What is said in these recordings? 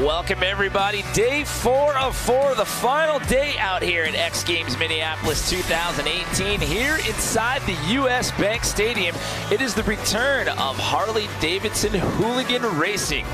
Welcome everybody. Day 4 of 4, the final day out here at X Games Minneapolis 2018. Here inside the US Bank Stadium, it is the return of Harley-Davidson Hooligan Racing.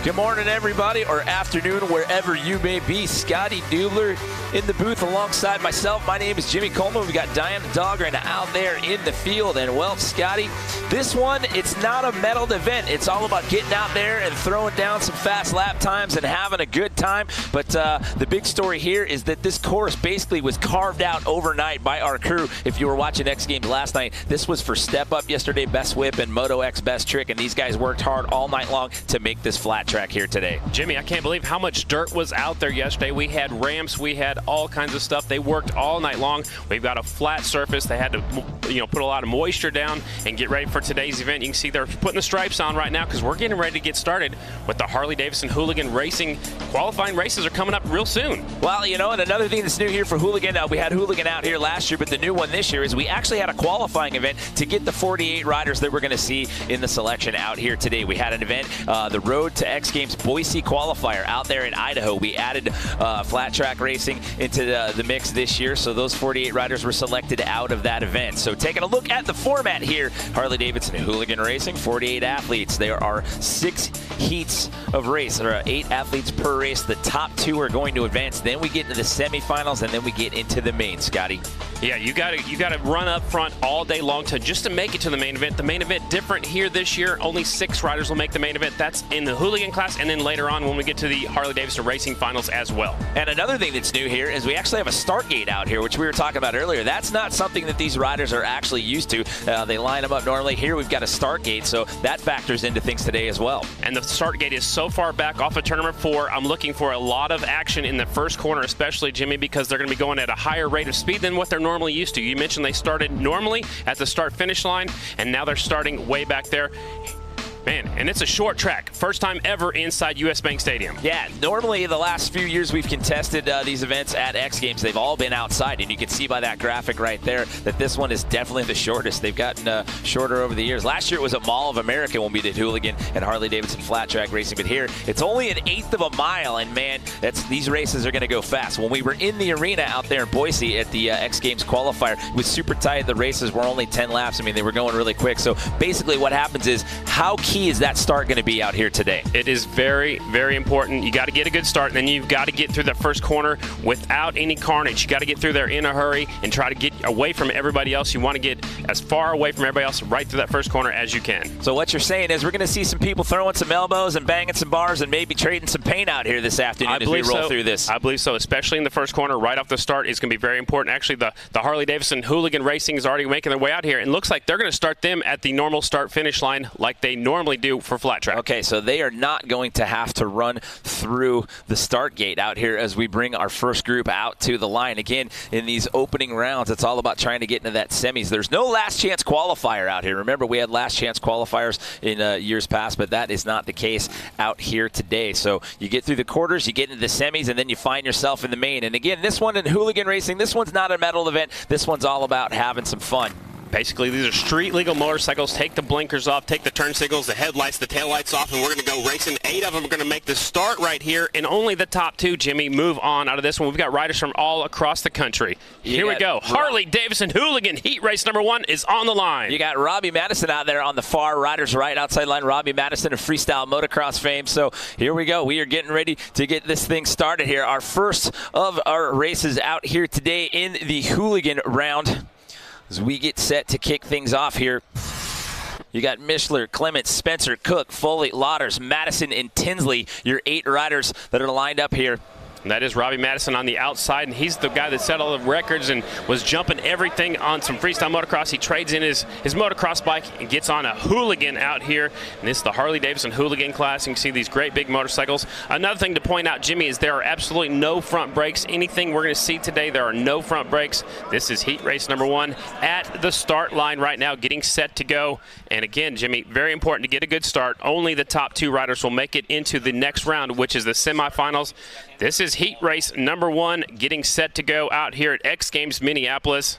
Good morning, everybody, or afternoon, wherever you may be. Scotty Dubler in the booth alongside myself. My name is Jimmy Coleman. We got Diana Dahlgren out there in the field. And, well, Scotty, this one, it's not a medaled event. It's all about getting out there and throwing down some fast lap times and having a good time. But the big story here is that this course basically was carved out overnight by our crew. If you were watching X Games last night, this was for Step Up yesterday, Best Whip, and Moto X Best Trick. And these guys worked hard all night long to make this flat track here today. Jimmy, I can't believe how much dirt was out there yesterday. We had ramps, we had all kinds of stuff. They worked all night long. We've got a flat surface. They had to, put a lot of moisture down and get ready for today's event. You can see they're putting the stripes on right now because we're getting ready to get started with the Harley-Davidson Hooligan Racing. Qualifying races are coming up real soon. Well, and another thing that's new here for Hooligan, we had Hooligan out here last year, but the new one this year is we actually had a qualifying event to get the 48 riders that we're going to see in the selection out here today. We had an event, the Road to X Games Boise qualifier out there in Idaho. We added flat track racing into the mix this year, so those 48 riders were selected out of that event. So taking a look at the format here, Harley-Davidson Hooligan Racing, 48 athletes. There are 6 heats of race. There are 8 athletes per race. The top 2 are going to advance. Then we get into the semifinals, and then we get into the main, Scotty. Yeah, you got to run up front all day long just to make it to the main event. The main event different here this year. Only 6 riders will make the main event. That's in the Hooligan class, and then later on when we get to the Harley-Davidson Racing Finals as well. And another thing that's new here is we actually have a start gate out here, which we were talking about earlier. That's not something that these riders are actually used to. They line them up normally. Here we've got a start gate, so that factors into things today as well. And the start gate is so far back off of turn number 4. I'm looking for a lot of action in the first corner, especially, Jimmy, because they're going to be going at a higher rate of speed than what they're normally used to. You mentioned they started normally at the start-finish line, and now they're starting way back there. Man, and it's a short track. First time ever inside US Bank Stadium. Yeah, normally the last few years we've contested these events at X Games. They've all been outside, and you can see by that graphic right there that this one is definitely the shortest. They've gotten shorter over the years. Last year it was at Mall of America when we did Hooligan and Harley-Davidson flat track racing, but here it's only an 1/8 of a mile, and man, these races are going to go fast. When we were in the arena out there in Boise at the X Games qualifier, it was super tight. The races were only 10 laps. I mean, they were going really quick. So basically what happens is, how key is that start going to be out here today? It is very, very important. You got to get a good start, and then you've got to get through the first corner without any carnage. You got to get through there in a hurry and try to get away from everybody else. You want to get as far away from everybody else right through that first corner as you can. So what you're saying is we're going to see some people throwing some elbows and banging some bars and maybe trading some paint out here this afternoon as we roll through this. I believe so, especially in the first corner right off the start is going to be very important. Actually, the Harley-Davidson Hooligan Racing is already making their way out here, and looks like they're going to start them at the normal start-finish line like they normally do for flat track. Okay, so they are not going to have to run through the start gate out here as we bring our first group out to the line. Again, in these opening rounds, it's all about trying to get into that semis. There's no last chance qualifier out here. Remember, we had last chance qualifiers in years past, but that is not the case out here today. So you get through the quarters, you get into the semis, and then you find yourself in the main. And again, this one in Hooligan Racing, this one's not a medal event. This one's all about having some fun. Basically, these are street legal motorcycles. Take the blinkers off, take the turn signals, the headlights, the taillights off, and we're going to go racing. 8 of them are going to make the start right here, and only the top 2, Jimmy, move on out of this one. We've got riders from all across the country. Here we go. Harley-Davidson Hooligan Heat Race number 1 is on the line. You got Robbie Madison out there on the far riders right outside line. Robbie Madison of freestyle motocross fame. So here we go. We are getting ready to get this thing started here. Our first of our races out here today in the Hooligan round. As we get set to kick things off here, you got Mishler, Clements, Spencer, Cook, Foley, Lauders, Madison, and Tinsley, your 8 riders that are lined up here. And that is Robbie Madison on the outside, and he's the guy that set all the records and was jumping everything on some freestyle motocross. He trades in his motocross bike and gets on a Hooligan out here. And this is the Harley-Davidson Hooligan class. You can see these great big motorcycles. Another thing to point out, Jimmy, is there are absolutely no front brakes. Anything we're going to see today, there are no front brakes. This is heat race number 1 at the start line right now, getting set to go. And again, Jimmy, very important to get a good start. Only the top 2 riders will make it into the next round, which is the semifinals. This is heat race number 1, getting set to go out here at X Games Minneapolis.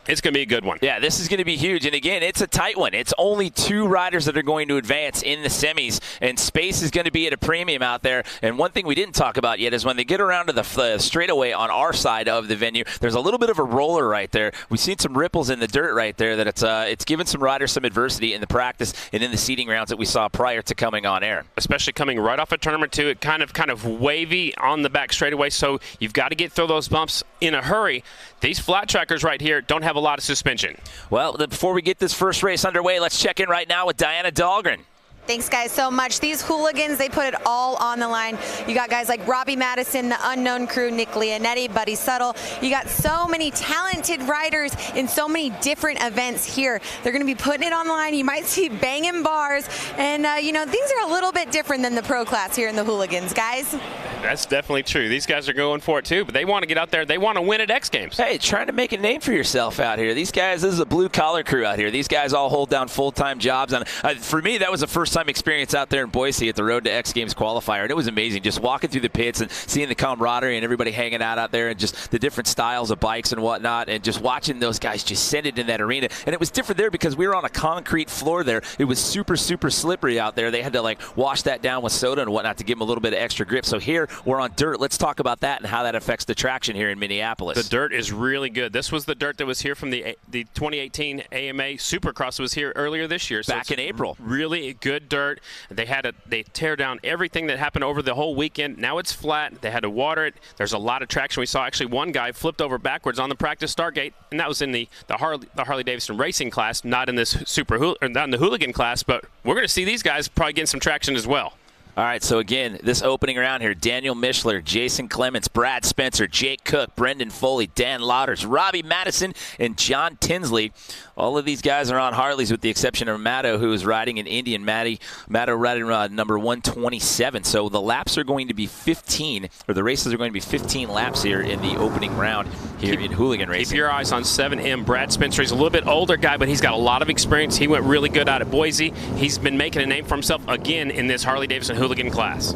It's going to be a good one. Yeah, this is going to be huge. And again, it's a tight one. It's only 2 riders that are going to advance in the semis, and space is going to be at a premium out there. And one thing we didn't talk about yet is when they get around to the straightaway on our side of the venue, there's a little bit of a roller right there. We've seen some ripples in the dirt right there that it's given some riders some adversity in the practice and in the seeding rounds that we saw prior to coming on air. Especially coming right off of tournament 2, it kind of wavy on the back straightaway, so you've got to get through those bumps in a hurry. These flat trackers right here don't have a lot of suspension. Well, before we get this first race underway, let's check in right now with Diana Dahlgren. Thanks, guys, so much. These hooligans, they put it all on the line. You got guys like Robbie Madison, the Unknown Crew, Nick Leonetti, Buddy Settle. You got so many talented riders in so many different events here. They're going to be putting it on the line. You might see banging bars. And, you know, things are a little bit different than the pro class here in the hooligans, guys. That's definitely true. These guys are going for it, too, but they want to get out there. They want to win at X Games. Hey, trying to make a name for yourself out here. These guys, this is a blue-collar crew out here. These guys all hold down full-time jobs. And for me, that was a first-time experience out there in Boise at the Road to X Games qualifier. And it was amazing just walking through the pits and seeing the camaraderie and everybody hanging out there and just the different styles of bikes and whatnot, and just watching those guys just send it in that arena. And it was different there because we were on a concrete floor there. It was super, super slippery out there. They had to, like, wash that down with soda and whatnot to give them a little bit of extra grip. So here we're on dirt. Let's talk about that and how that affects the traction here in Minneapolis. The dirt is really good. This was the dirt that was here from the 2018 AMA Supercross that was here earlier this year. So back in April. Really good dirt. They tear down everything that happened over the whole weekend. Now it's flat. They had to water it. There's a lot of traction. We saw actually one guy flipped over backwards on the practice start gate, and that was in the Harley-Davidson racing class, not in this not in the hooligan class. But we're going to see these guys probably getting some traction as well. All right, so again, this opening round here, Daniel Mishler, Jason Clements, Brad Spencer, Jake Cook, Brendan Foley, Dan Lauders, Robbie Madison, and John Tinsley. All of these guys are on Harleys with the exception of Matto, who is riding an Indian. Matto riding number 127. So the laps are going to be 15, or the races are going to be 15 laps here in the opening round here in hooligan racing. Keep your eyes on 7M. Brad Spencer, he's a little bit older guy, but he's got a lot of experience. He went really good out at Boise. He's been making a name for himself again in this Harley-Davidson hooligan class.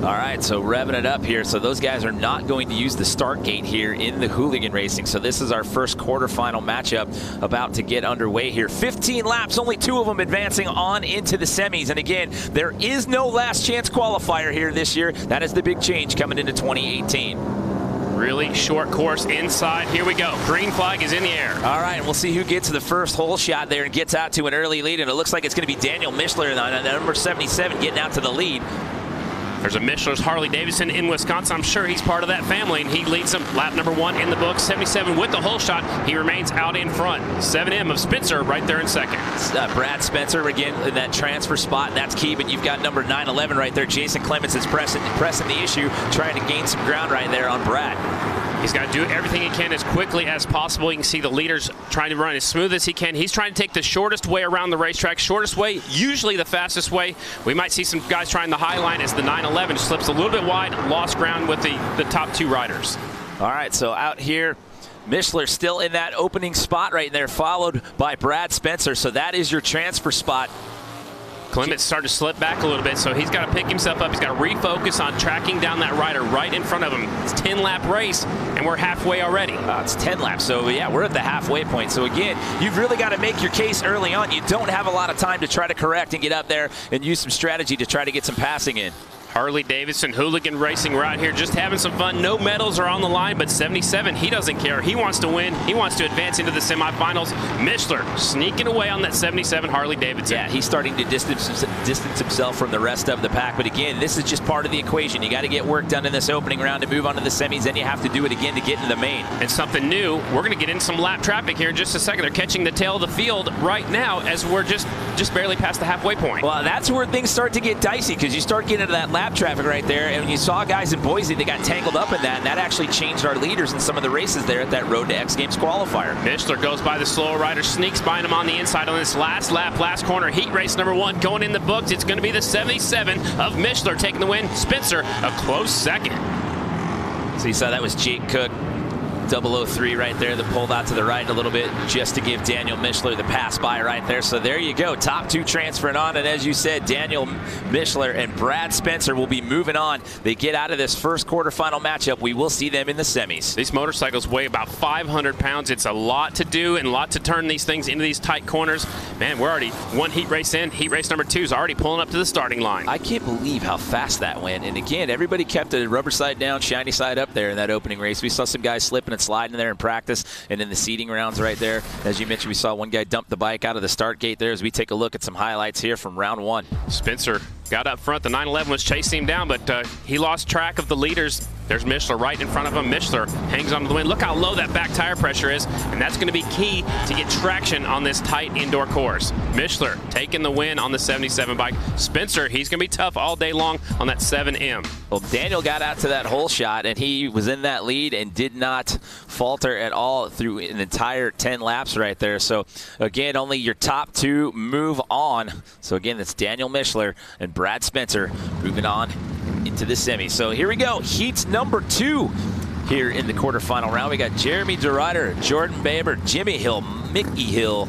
All right, so revving it up here. So those guys are not going to use the start gate here in the hooligan racing. So this is our first quarterfinal matchup about to get underway here. 15 laps, only 2 of them advancing on into the semis. And again, there is no last chance qualifier here this year. That is the big change coming into 2018. Really short course inside. Here we go. Green flag is in the air. All right, and we'll see who gets the first hole shot there and gets out to an early lead. And it looks like it's going to be Daniel Mishler, number 77, getting out to the lead. There's a Mishler's Harley-Davidson in Wisconsin. I'm sure he's part of that family, and he leads them. Lap number 1 in the book. 77 with the hole shot. He remains out in front. 7M of Spencer right there in second. Brad Spencer again in that transfer spot. That's key, but you've got number 911 right there. Jason Clements is pressing the issue, trying to gain some ground right there on Brad. He's got to do everything he can as quickly as possible. You can see the leaders trying to run as smooth as he can. He's trying to take the shortest way around the racetrack. Shortest way, usually the fastest way. We might see some guys trying the high line as the 911 slips a little bit wide, lost ground with the top 2 riders. All right, so out here, Mishler still in that opening spot right there, followed by Brad Spencer. So that is your transfer spot. Clements started to slip back a little bit, so he's got to pick himself up. He's got to refocus on tracking down that rider right in front of him. It's a 10-lap race, and we're halfway already. It's 10 laps, so yeah, we're at the halfway point. So again, you've really got to make your case early on. You don't have a lot of time to try to correct and get up there and use some strategy to try to get some passing in. Harley-Davidson Hooligan Racing. We're out here just having some fun. No medals are on the line, but 77, he doesn't care. He wants to win. He wants to advance into the semifinals. Mishler sneaking away on that 77 Harley-Davidson. Yeah, he's starting to distance himself from the rest of the pack. But again, this is just part of the equation. You got to get work done in this opening round to move on to the semis. Then you have to do it again to get into the main. And something new, we're going to get into some lap traffic here in just a second. They're catching the tail of the field right now as we're just barely past the halfway point. Well, that's where things start to get dicey because you start getting into that lap traffic right there, and you saw guys in Boise that got tangled up in that, and that actually changed our leaders in some of the races there at that Road to X Games qualifier. Mishler goes by the slower rider, sneaks by him on the inside on this last lap, last corner. Heat race number 1 going in the books. It's going to be the 77 of Mishler taking the win. Spencer a close second. So you saw that was Jake Cook 003 right there that pulled out to the right a little bit just to give Daniel Mishler the pass by right there. So there you go. Top two transferring on. And as you said, Daniel Mishler and Brad Spencer will be moving on. They get out of this first quarterfinal matchup. We will see them in the semis. These motorcycles weigh about 500 pounds. It's a lot to do and a lot to turn these things into these tight corners. Man, we're already one heat race in. Heat race number 2 is already pulling up to the starting line. I can't believe how fast that went. And again, everybody kept the rubber side down, shiny side up there in that opening race. We saw some guys slipping and sliding there in practice and in the seeding rounds right there. As you mentioned, we saw one guy dump the bike out of the start gate there as we take a look at some highlights here from round 1. Spencer got up front. The 911 was chasing him down, but he lost track of the leaders. There's Mishler right in front of him. Mishler hangs onto the win. Look how low that back tire pressure is, and that's going to be key to get traction on this tight indoor course. Mishler taking the win on the 77 bike. Spencer, he's going to be tough all day long on that 7M. Well, Daniel got out to that hole shot, and he was in that lead and did not falter at all through an entire 10 laps right there. So, again, only your top 2 move on. So, again, that's Daniel Mishler and Brad Spencer moving on into the semi. So here we go. Heat number 2 here in the quarterfinal round. We got Jeremy DeRuyter, Jordan Baber, Jimmy Hill, Mikey Hill,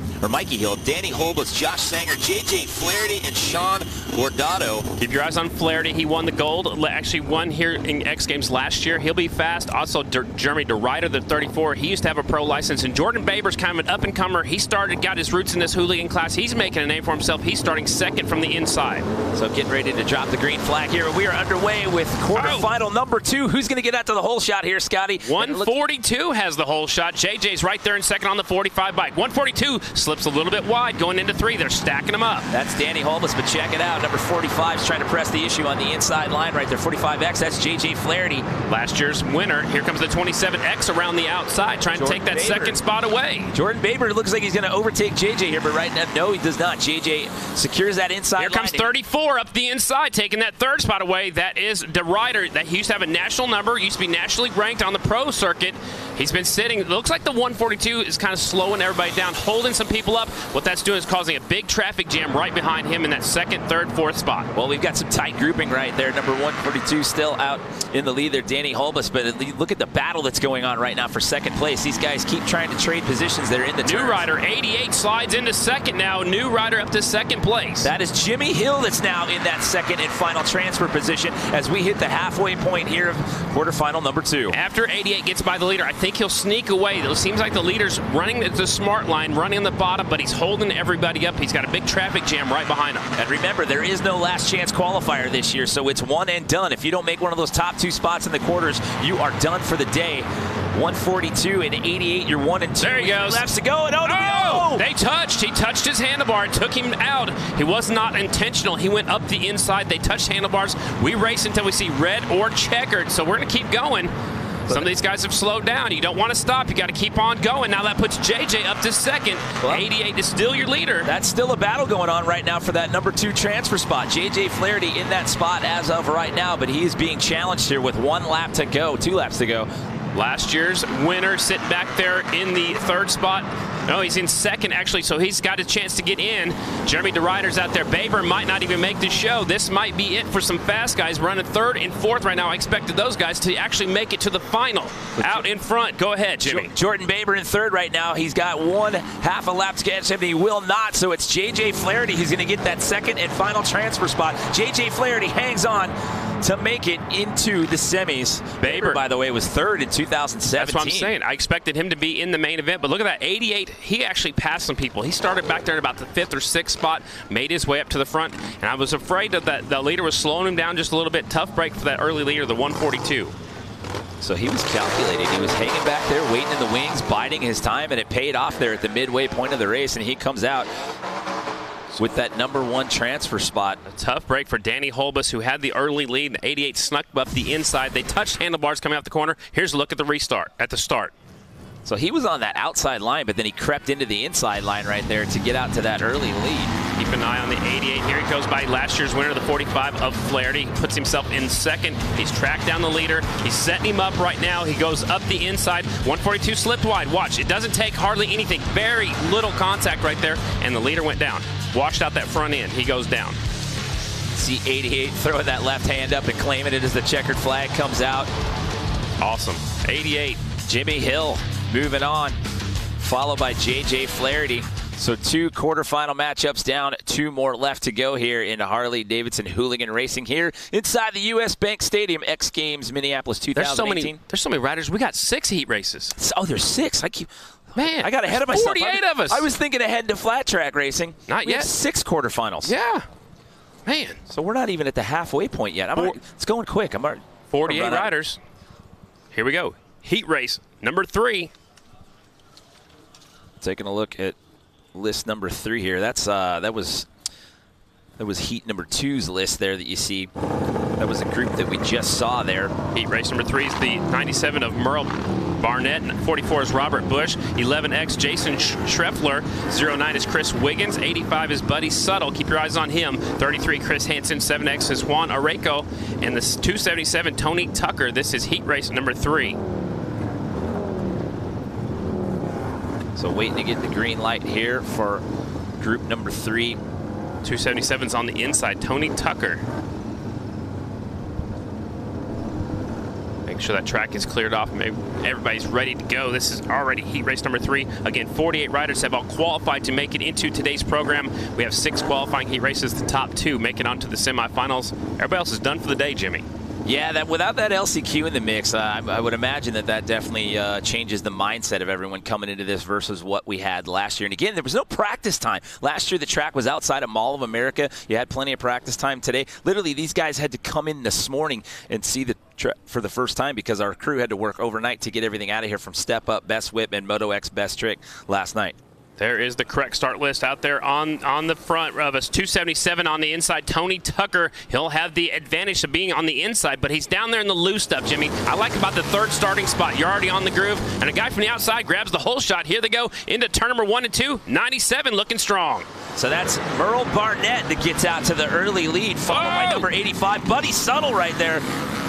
Danny Holbus, Josh Sanger, JJ Flaherty, and Sean Bordato. Keep your eyes on Flaherty. He won the gold. Actually won here in X Games last year. He'll be fast. Also, Jeremy DeRuyter, the 34. He used to have a pro license. And Jordan Baber's kind of an up-and-comer. He got his roots in this hooligan class. He's making a name for himself. He's starting second from the inside. So getting ready to drop the green flag here. We are underway with quarterfinal number 2. Who's going to get out to the hole shot here, Scotty? 142 has the hole shot. JJ's right there in second on the 45 bike. 142 slips a little bit wide going into 3. They're stacking them up. That's Danny Holbus, but check it out. Number 45 is trying to press the issue on the inside line right there. 45X, that's JJ Flaherty. Last year's winner. Here comes the 27X around the outside, trying to take that second spot away. Jordan Baber looks like he's going to overtake JJ here, but right now, no, he does not. JJ secures that inside line. Here comes 34 up the inside, taking that third spot away. That is DeRuyter. That he used to have a national number, used to be nationally ranked on the pro circuit. He's been sitting. It looks like the 142 is kind of slowing everybody down, holding some people up. What that's doing is causing a big traffic jam right behind him in that second, third, fourth spot. Well, we've got some tight grouping right there. Number 142 still out in the lead there, Danny Holbus. But look at the battle that's going on right now for second place. These guys keep trying to trade positions there in the turns. New rider, 88, slides into second now. New rider up to second place. That is Jimmy Hill that's now in that second and final transfer position as we hit the halfway point here of quarterfinal number 2. After 88 gets by the leader, I think he'll sneak away. It seems like the leader's running the smart line, running on the bottom, but he's holding everybody up. He's got a big traffic jam right behind him. And remember, there is no last chance qualifier this year, so it's one and done. If you don't make one of those top 2 spots in the quarters, you are done for the day. 142 and 88, you're 1 and 2. There he goes. Laps to go, and they touched. He touched his handlebar. It took him out. He was not intentional. He went up the inside. They touched handlebars. We race until we see red or checkered, so we're going to keep going. Some of these guys have slowed down. You don't want to stop. You got to keep on going. Now that puts JJ up to second. 88 is still your leader. That's still a battle going on right now for that number 2 transfer spot. JJ Flaherty in that spot as of right now, but he is being challenged here with 1 lap to go, 2 laps to go. Last year's winner sitting back there in the third spot. No, he's in second, actually, so he's got a chance to get in. Jeremy DeRuyter's out there. Baber might not even make the show. This might be it for some fast guys running third and fourth right now. I expected those guys to actually make it to the final. Out in front. Go ahead, Jimmy. Jordan Baber in third right now. He's got 1/2 a lap to catch him. He will not, so it's JJ Flaherty. He's going to get that second and final transfer spot. JJ Flaherty hangs on to make it into the semis. Baber, by the way, was third in 2017. That's what I'm saying. I expected him to be in the main event, but look at that, 88. He actually passed some people. He started back there at about the 5th or 6th spot, made his way up to the front, and I was afraid that the leader was slowing him down just a little bit. Tough break for that early leader, the 142. So he was calculating. He was hanging back there, waiting in the wings, biding his time, and it paid off there at the midway point of the race, and he comes out with that number 1 transfer spot. A tough break for Danny Holbus, who had the early lead. The 88 snuck up the inside. They touched handlebars coming out the corner. Here's a look at the restart at the start. So he was on that outside line, but then he crept into the inside line right there to get out to that early lead. Keep an eye on the 88. Here he goes by last year's winner, the 45 of Flaherty. Puts himself in second. He's tracked down the leader. He's setting him up right now. He goes up the inside. 142 slipped wide. Watch, it doesn't take hardly anything. Very little contact right there, and the leader went down. Washed out that front end. He goes down. See 88 throwing that left hand up and claiming it as the checkered flag comes out. Awesome. 88. Jimmy Hill moving on, followed by J.J. Flaherty. So 2 quarterfinal matchups down, 2 more left to go here in Harley-Davidson Hooligan Racing here inside the U.S. Bank Stadium, X Games Minneapolis 2018. There's so many riders. We got 6 heat races. Oh, there's 6. Man, I got ahead of myself. 48 of us. I was thinking ahead to flat track racing. Not we yet. Have 6 quarterfinals. Yeah. Man. So we're not even at the halfway point yet. It's going quick. 48 riders. Here we go. Heat race number 3. Taking a look at list number 3 here. That was heat number 2's list there that you see. That was a group that we just saw there. Heat race number 3 is the 97 of Merle Barnett, 44 is Robert Bush, 11X Jason Schreffler, 09 is Chris Wiggins, 85 is Buddy Suttle. Keep your eyes on him. 33 Chris Hansen, 7X is Juan Areco, and the 277 Tony Tucker. This is heat race number 3. So waiting to get the green light here for group number 3. 277's on the inside, Tony Tucker. Make sure that track is cleared off. Maybe everybody's ready to go. This is already heat race number 3. Again, 48 riders have all qualified to make it into today's program. We have 6 qualifying heat races. The top 2 make it onto the semifinals. Everybody else is done for the day, Jimmy. Yeah, without that LCQ in the mix, I would imagine that definitely changes the mindset of everyone coming into this versus what we had last year. And again, there was no practice time. Last year, the track was outside of Mall of America. You had plenty of practice time today. Literally, these guys had to come in this morning and see the track for the first time because our crew had to work overnight to get everything out of here from Step Up, Best Whip, and Moto X Best Trick last night. There is the correct start list out there on the front of us. 277 on the inside. Tony Tucker, he'll have the advantage of being on the inside, but he's down there in the loose stuff, Jimmy. I like about the 3rd starting spot. You're already on the groove, and a guy from the outside grabs the whole shot. Here they go into turn number 1 and 2. 97 looking strong. So that's Merle Barnett that gets out to the early lead, followed by number 85, Buddy Suttle right there.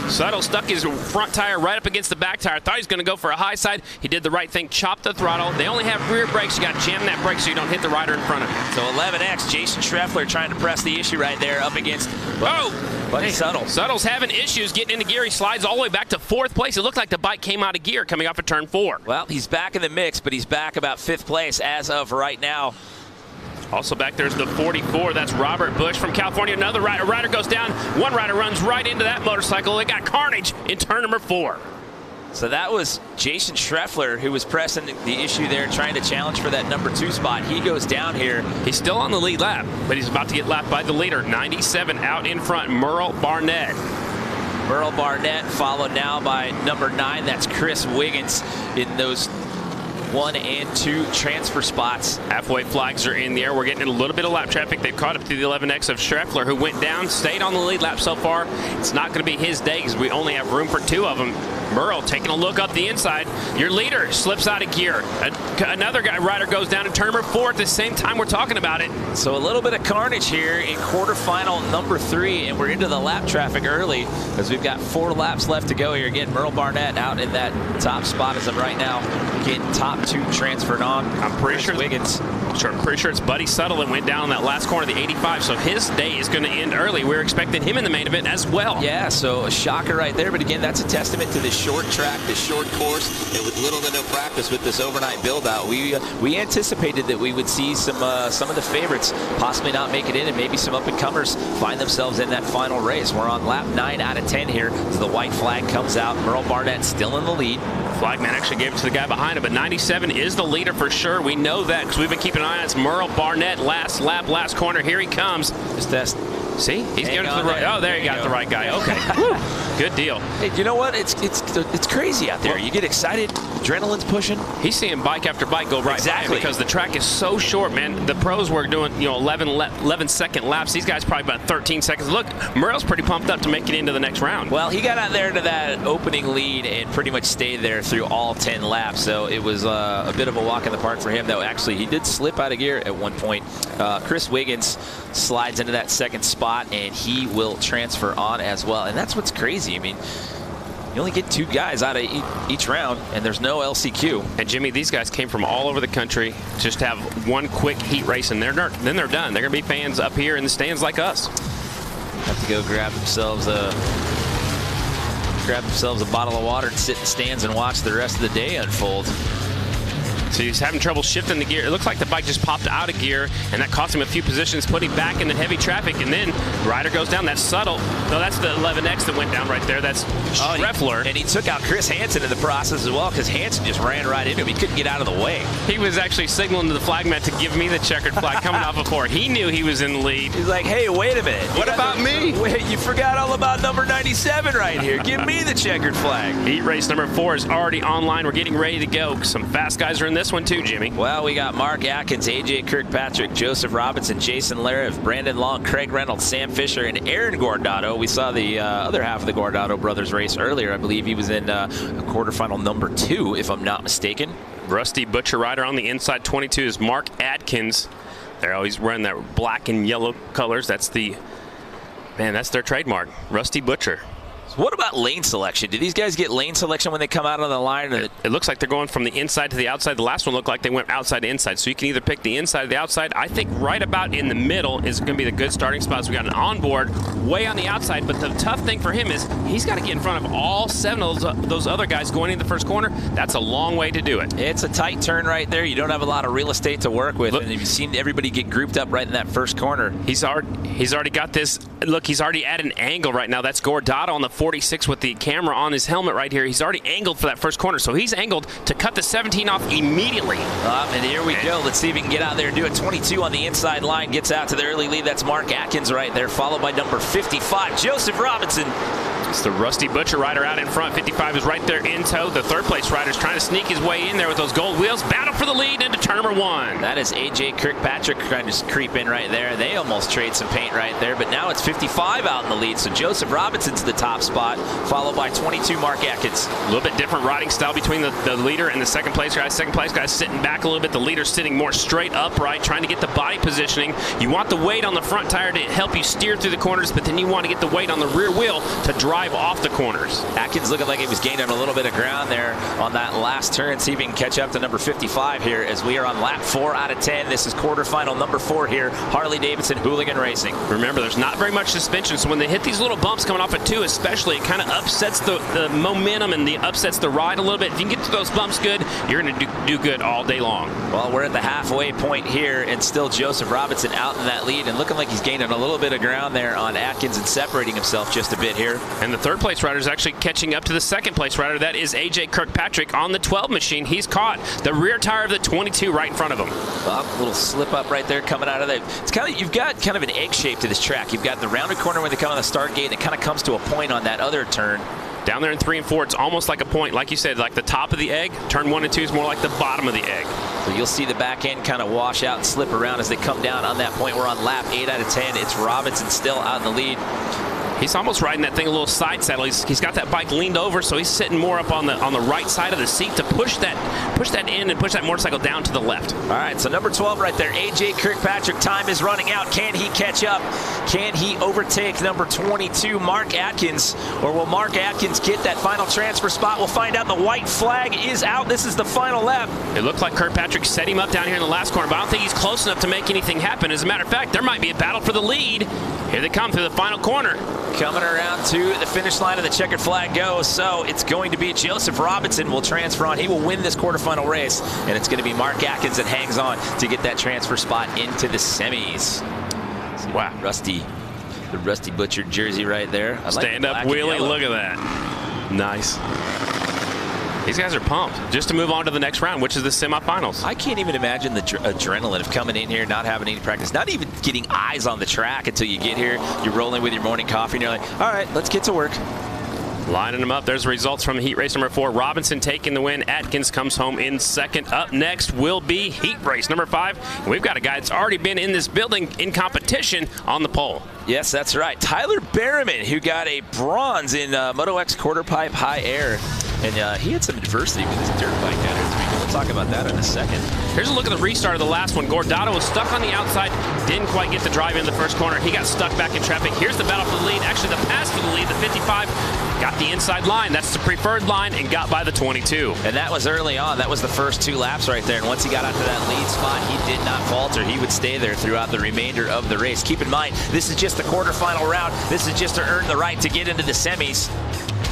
Suttle stuck his front tire right up against the back tire. Thought he was going to go for a high side. He did the right thing, chopped the throttle. They only have rear brakes. You got to jam that brake so you don't hit the rider in front of you. So 11X, Jason Schreffler trying to press the issue right there up against Buddy Suttle. Suttle's having issues getting into gear. He slides all the way back to 4th place. It looked like the bike came out of gear coming off of turn 4. Well, he's back in the mix, but he's back about 5th place as of right now. Also back there's the 44. That's Robert Bush from California. Another rider goes down. One rider runs right into that motorcycle. They got carnage in turn number 4. So that was Jason Schreffler who was pressing the issue there, trying to challenge for that number 2 spot. He goes down here. He's still on the lead lap, but he's about to get lapped by the leader. 97 out in front, Merle Barnett. Merle Barnett followed now by number 9. That's Chris Wiggins in those 1 and 2 transfer spots. Halfway flags are in the air. We're getting a little bit of lap traffic. They've caught up to the 11X of Schreffler, who went down, stayed on the lead lap so far. It's not going to be his day because we only have room for 2 of them. Merle taking a look up the inside. Your leader slips out of gear. Another rider goes down in turn number 4 at the same time we're talking about it. So a little bit of carnage here in quarterfinal number 3, and we're into the lap traffic early as we've got 4 laps left to go here. Again, Merle Barnett out in that top spot as of right now, getting top 2 transferred on. I'm pretty sure Wiggins. I'm pretty sure it's Buddy Suttle that went down on that last corner of the 85, so his day is going to end early. We're expecting him in the main event as well. Yeah, so a shocker right there, but again, that's a testament to this short track, this short course, and with little to no practice with this overnight build-out. We anticipated that we would see some of the favorites possibly not make it in, and maybe some up-and-comers find themselves in that final race. We're on lap 9 out of 10 here as the white flag comes out. Merle Barnett still in the lead. Flagman actually gave it to the guy behind him, but 97 is the leader for sure. We know that because we've been keeping an eye on it. It's Merle Barnett, last lap, last corner. Here he comes. Just test. See? He's going to the right. Oh, there you got the right guy. Okay. Good deal. Hey, you know what? It's crazy out there. You get excited. Adrenaline's pushing. He's seeing bike after bike go right by him because the track is so short, man. The pros were doing 11-second laps. These guys probably about 13 seconds. Look, Merle's pretty pumped up to make it into the next round. Well, he got out there to that opening lead and pretty much stayed there through all 10 laps. So it was a bit of a walk in the park for him, though. Actually, he did slip out of gear at one point. Chris Wiggins slides into that 2nd spot, and he will transfer on as well. And that's what's crazy. I mean, you only get 2 guys out of each round, and there's no LCQ. And Jimmy, these guys came from all over the country just to have one quick heat race, and then they're done. They're going to be fans up here in the stands like us. Have to go grab themselves a grab themselves a bottle of water and sit in the stands and watch the rest of the day unfold. So he's having trouble shifting the gear. It looks like the bike just popped out of gear, and that cost him a few positions, putting back into heavy traffic. And then the rider goes down. That's subtle. No, that's the 11X that went down right there. That's Schreffler. And he took out Chris Hansen in the process as well, because Hansen just ran right into him. He couldn't get out of the way. He was actually signaling to the flag mat to give me the checkered flag coming off before. He knew he was in the lead. He's like, hey, wait a minute. What about me? Wait, you forgot all about number 97 right here. Give me the checkered flag. Heat race number 4 is already online. We're getting ready to go. Some fast guys are in this one too, Jimmy. Well, we got Mark Atkins, AJ Kirkpatrick, Joseph Robinson, Jason Lariv, Brandon Long, Craig Reynolds, Sam Fisher, and Aaron Guardado. We saw the other half of the Guardado brothers race earlier. I believe he was in quarterfinal number 2, if I'm not mistaken. Rusty Butcher rider on the inside 22 is Mark Atkins. They're always wearing that black and yellow colors. That's that's their trademark, Rusty Butcher. What about lane selection? Do these guys get lane selection when they come out on the line? It looks like they're going from the inside to the outside. The last one looked like they went outside to inside. So you can either pick the inside or the outside. I think right about in the middle is going to be the good starting spots. We got an onboard way on the outside, but the tough thing for him is he's got to get in front of all 7 of those other guys going into the first corner. That's a long way to do it. It's a tight turn right there. You don't have a lot of real estate to work with. Look, and you've seen everybody get grouped up right in that first corner. He's already got this. Look, he's already at an angle right now. That's Guardado on the 46 with the camera on his helmet right here. He's already angled for that first corner, so he's angled to cut the 17 off immediately. And here we go. Let's see if he can get out there and do it. 22 on the inside line, gets out to the early lead. That's Mark Atkins right there, followed by number 55, Joseph Robinson. It's the Rusty Butcher rider out in front. 55 is right there in tow. The third place rider's trying to sneak his way in there with those gold wheels. Battle for the lead into turn number 1. That is AJ Kirkpatrick trying to creep in right there. They almost trade some paint right there, but now it's 55 out in the lead. So Joseph Robinson's the top spot, followed by 22 Mark Atkins. A little bit different riding style between the leader and the second place guy. Second place guy's sitting back a little bit. The leader's sitting more straight upright, trying to get the body positioning. You want the weight on the front tire to help you steer through the corners, but then you want to get the weight on the rear wheel to drive off the corners. Atkins looking like he was gaining a little bit of ground there on that last turn. See if he can catch up to number 55 here as we are on lap 4 out of 10. This is quarterfinal number 4 here, Harley-Davidson Hooligan Racing. Remember, there's not very much suspension, so when they hit these little bumps coming off at 2 especially, it kind of upsets the momentum and upsets the ride a little bit. If you can get to those bumps good, you're going to do good all day long. Well, we're at the halfway point here, and still Joseph Robinson out in that lead and looking like he's gaining a little bit of ground there on Atkins and separating himself just a bit here. And the third place rider is actually catching up to the second place rider. That is AJ Kirkpatrick on the 12 machine. He's caught the rear tire of the 22 right in front of him. Well, a little slip up right there coming out of there. It's kind of, you've got kind of an egg shape to this track. You've got the rounded corner when they come on the start gate, and it kind of comes to a point on that other turn. Down there in 3 and 4, it's almost like a point, like you said, like the top of the egg. Turn 1 and 2 is more like the bottom of the egg. So you'll see the back end kind of wash out and slip around as they come down on that point. We're on lap 8 out of 10. It's Robinson still out in the lead. He's almost riding that thing a little side saddle. He's got that bike leaned over, so he's sitting more up on the right side of the seat to push that in and push that motorcycle down to the left. All right, so number 12 right there, AJ Kirkpatrick. Time is running out. Can he catch up? Can he overtake number 22, Mark Atkins? Or will Mark Atkins get that final transfer spot? We'll find out. The white flag is out. This is the final lap. It looked like Kirkpatrick set him up down here in the last corner, but I don't think he's close enough to make anything happen. As a matter of fact, there might be a battle for the lead. Here they come through the final corner. Coming around to the finish line of the checkered flag goes, so it's going to be Joseph Robinson will transfer on. He will win this quarterfinal race, and it's going to be Mark Atkins that hangs on to get that transfer spot into the semis. Wow. The Rusty Butcher jersey right there. Stand up wheelie, look at that. Nice. These guys are pumped just to move on to the next round, which is the semifinals. I can't even imagine the adrenaline of coming in here, not having any practice, not even getting eyes on the track until you get here. You're rolling with your morning coffee, and you're like, all right, let's get to work. Lining them up. There's the results from heat race number 4. Robinson taking the win. Atkins comes home in second. Up next will be heat race number 5. And we've got a guy that's already been in this building in competition on the pole. Yes, that's right. Tyler Berriman, who got a bronze in Moto X quarter pipe high air. And he had some adversity with his dirt bike down here. We'll talk about that in a second. Here's a look at the restart of the last one. Guardado was stuck on the outside, didn't quite get the drive in the first corner. He got stuck back in traffic. Here's the battle for the lead. Actually, the pass for the lead, the 55, got the inside line. That's the preferred line and got by the 22. And that was early on. That was the first 2 laps right there. And once he got out to that lead spot, he did not falter. He would stay there throughout the remainder of the race. Keep in mind, this is just the quarterfinal round. This is just to earn the right to get into the semis.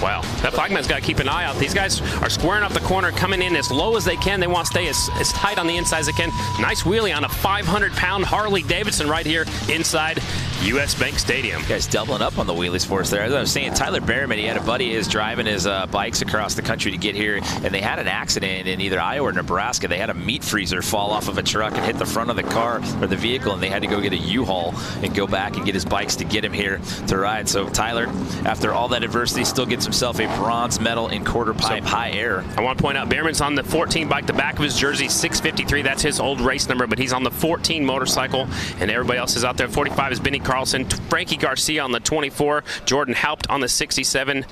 Wow, that flagman's got to keep an eye out. These guys are squaring up the corner, coming in as low as they can. They want to stay as tight on the inside as they can. Nice wheelie on a 500-pound Harley-Davidson right here inside U.S. Bank Stadium. Guys doubling up on the wheelies for us there. As I was saying, Tyler Behrman, he had a buddy of his driving his bikes across the country to get here, and they had an accident in either Iowa or Nebraska. They had a meat freezer fall off of a truck and hit the front of the car or the vehicle, and they had to go get a U-Haul and go back and get his bikes to get him here to ride. So Tyler, after all that adversity, still gets himself a bronze medal in quarter pipe high air. I want to point out Behrman's on the 14 bike. The back of his jersey, 653. That's his old race number, but he's on the 14 motorcycle, and everybody else is out there. 45 is Benny Carlson, Frankie Garcia on the 24, Jordan Haupt on the 67,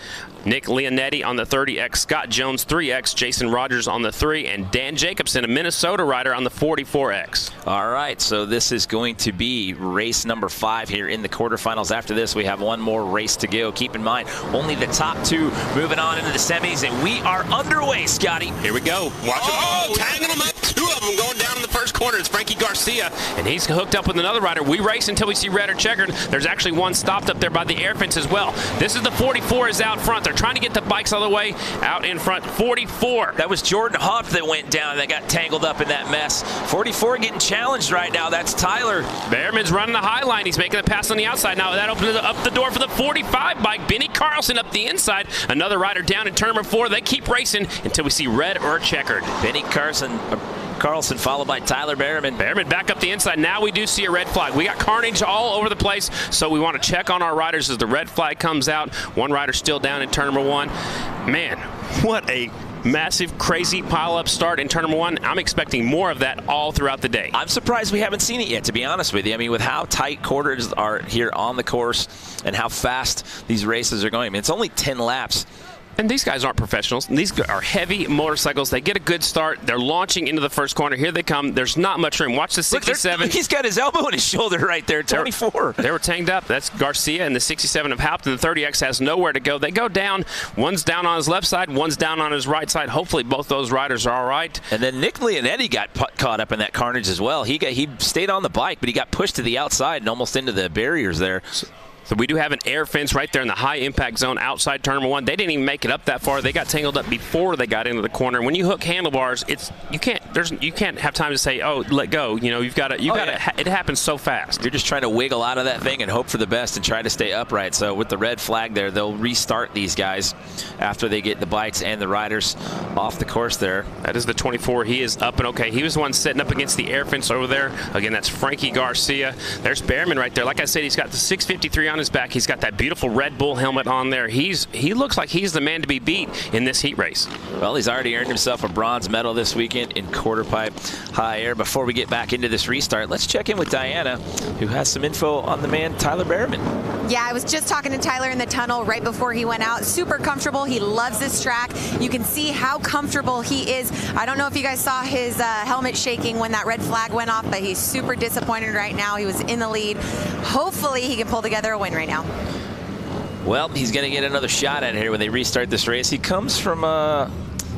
Nick Leonetti on the 30X, Scott Jones 3X, Jason Rogers on the 3, and Dan Jacobson, a Minnesota rider, on the 44X. All right, so this is going to be race number 5 here in the quarterfinals. After this, we have one more race to go. Keep in mind, only the top 2 moving on into the semis, and we are underway, Scotty. Here we go. Watch it. Oh, tagging them up. 2 of them going down in the first corner. It's Frankie Garcia. And he's hooked up with another rider. We race until we see red or checkered. There's actually one stopped up there by the air fence as well. This is the 44 is out front. They're trying to get the bikes all the way out in front. 44. That was Jordan Huff that went down and that got tangled up in that mess. 44 getting challenged right now. That's Tyler. Behrman's running the high line. He's making a pass on the outside. Now that opens up the door for the 45 bike. Benny Carlson up the inside. Another rider down in turn number 4. They keep racing until we see red or checkered. Benny Carlson followed by Tyler Behrman. Behrman back up the inside. Now we do see a red flag. We got carnage all over the place, so we want to check on our riders as the red flag comes out. One rider still down in turn number 1. Man, what a massive, crazy pile-up start in turn number 1. I'm expecting more of that all throughout the day. I'm surprised we haven't seen it yet, to be honest with you. I mean, with how tight quarters are here on the course and how fast these races are going. I mean, it's only 10 laps. And these guys aren't professionals. These are heavy motorcycles. They get a good start. They're launching into the first corner. Here they come. There's not much room. Watch the 67. Look, he's got his elbow in his shoulder right there, 24. They were tanked up. That's Garcia, and the 67 of Haupt, and the 30X has nowhere to go. They go down. One's down on his left side. One's down on his right side. Hopefully both those riders are all right. And then Nick Leonetti got caught up in that carnage as well. He stayed on the bike, but he got pushed to the outside and almost into the barriers there. So we do have an air fence right there in the high impact zone outside turn number 1. They didn't even make it up that far. They got tangled up before they got into the corner. When you hook handlebars, you can't have time to say, oh, let go. You know, it happens so fast. You're just trying to wiggle out of that thing and hope for the best and try to stay upright. So with the red flag there, they'll restart these guys after they get the bikes and the riders off the course there. That is the 24. He is up and okay. He was the one sitting up against the air fence over there. Again, that's Frankie Garcia. There's Behrman right there. Like I said, he's got the 653 on his back. He's got that beautiful Red Bull helmet on there. He looks like he's the man to be beat in this heat race. Well, he's already earned himself a bronze medal this weekend in quarter pipe high air. Before we get back into this restart, let's check in with Diana, who has some info on the man Tyler Behrman. Yeah, I was just talking to Tyler in the tunnel right before he went out. Super comfortable. He loves this track. You can see how comfortable he is. I don't know if you guys saw his helmet shaking when that red flag went off, but he's super disappointed right now. He was in the lead. Hopefully he can pull together a win right now. Well, he's going to get another shot at it here when they restart this race. He comes from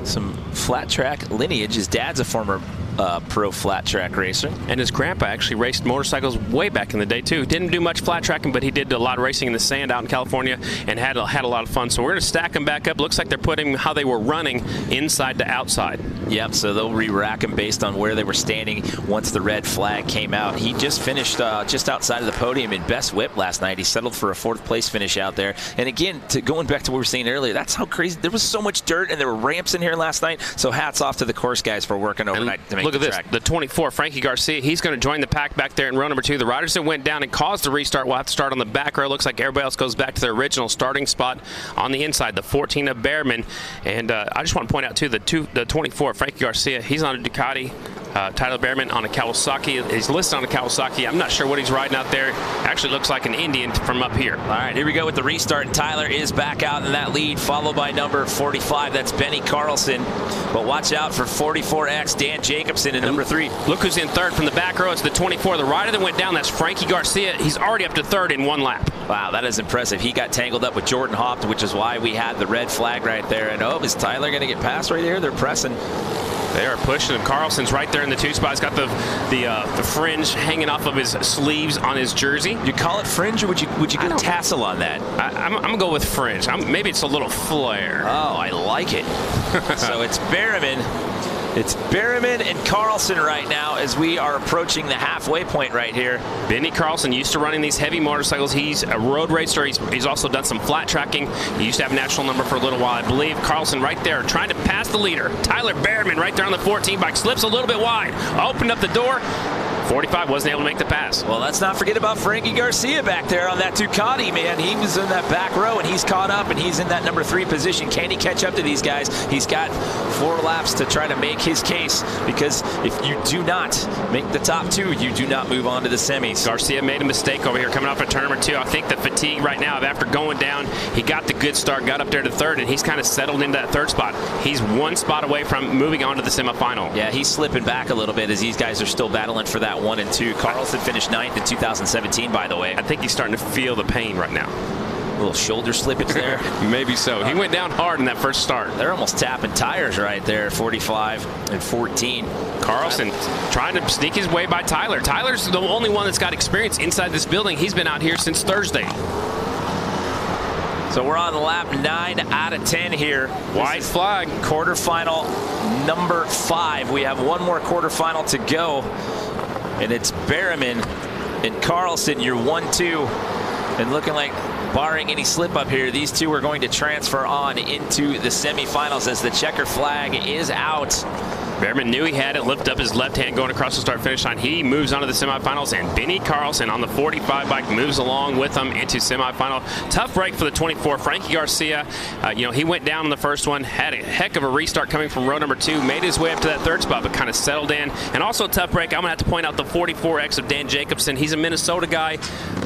some flat track lineage. His dad's a former pro flat track racer. And his grandpa actually raced motorcycles way back in the day too. Didn't do much flat tracking, but he did a lot of racing in the sand out in California and had a lot of fun. So we're going to stack them back up. Looks like they're putting how they were running inside to outside. Yep, so they'll re-rack them based on where they were standing once the red flag came out. He just finished just outside of the podium in best whip last night. He settled for a 4th place finish out there. And again, going back to what we were saying earlier, that's how crazy. There was so much dirt and there were ramps in here last night. So hats off to the course guys for working overnight to make look at this. Track. The 24, Frankie Garcia, he's going to join the pack back there in row number 2. The riders that went down and caused the restart will have to start on the back row. Looks like everybody else goes back to their original starting spot on the inside, the 14 of Behrman. And I just want to point out, too, the 24, Frankie Garcia, he's on a Ducati. Tyler Behrman on a Kawasaki. He's listed on a Kawasaki. I'm not sure what he's riding out there. Actually looks like an Indian from up here. All right, here we go with the restart. And Tyler is back out in that lead, followed by number 45. That's Benny Carlson. But watch out for 44X, Dan Jacobson in number 3. Look who's in 3rd from the back row. It's the 24. The rider that went down, that's Frankie Garcia. He's already up to 3rd in 1 lap. Wow, that is impressive. He got tangled up with Jordan Haupt, which is why we had the red flag right there. And oh, is Tyler going to get past right here? They're pressing. They are pushing him. Carlson's right there in the 2 spot. He's got the fringe hanging off of his sleeves on his jersey. You call it fringe, or would you go tassel on that? I'm gonna go with fringe. Maybe it's a little flare. Oh, I like it. So it's Berryman. It's Berryman and Carlson right now as we are approaching the halfway point right here. Benny Carlson used to running these heavy motorcycles. He's a road racer. He's also done some flat tracking. He used to have a national number for a little while, I believe. Carlson right there trying to pass the leader. Tyler Berryman right there on the 14 bike. Slips a little bit wide. Opened up the door. 45 wasn't able to make the pass. Well, let's not forget about Frankie Garcia back there on that Ducati, man. He was in that back row, and he's caught up, and he's in that number 3 position. Can he catch up to these guys? He's got 4 laps to try to make his case, because if you do not make the top 2, you do not move on to the semis. Garcia made a mistake over here coming off of turn number 2. I think the fatigue right now, after going down, he got the good start, got up there to 3rd, and he's kind of settled into that 3rd spot. He's 1 spot away from moving on to the semifinal. Yeah, he's slipping back a little bit as these guys are still battling for that 1 and 2. Carlson finished 9th in 2017, by the way. I think he's starting to feel the pain right now. A little shoulder slippage there. Maybe so. He went down hard in that first start. They're almost tapping tires right there, 45 and 14. Carlson trying to sneak his way by Tyler. Tyler's the only one that's got experience inside this building. He's been out here since Thursday. So we're on lap 9 out of 10 here. White flag. Quarterfinal number 5. We have one more quarterfinal to go. And it's Berryman and Carlson, your 1-2. And looking like, barring any slip up here, these two are going to transfer on into the semifinals as the checker flag is out. Berryman knew he had it, lift up his left hand going across the start-finish line. He moves on to the semifinals, and Benny Carlson on the 45 bike moves along with him into semifinal. Tough break for the 24. Frankie Garcia, he went down in the first one, had a heck of a restart coming from row number 2, made his way up to that 3rd spot, but kind of settled in. And also a tough break, I'm going to have to point out the 44X of Dan Jacobson. He's a Minnesota guy.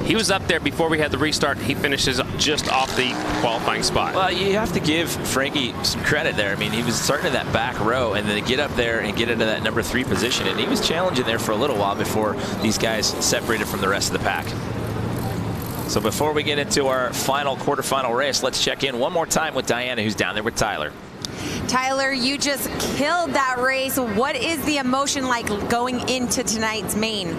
He was up there before we had the restart. He finishes just off the qualifying spot. Well, you have to give Frankie some credit there. I mean, he was starting in that back row, and then to get up there and get into that number 3 position, and he was challenging there for a little while before these guys separated from the rest of the pack. So before we get into our final quarterfinal race, let's check in one more time with Diana, who's down there with Tyler. Tyler, you just killed that race. What is the emotion like going into tonight's main?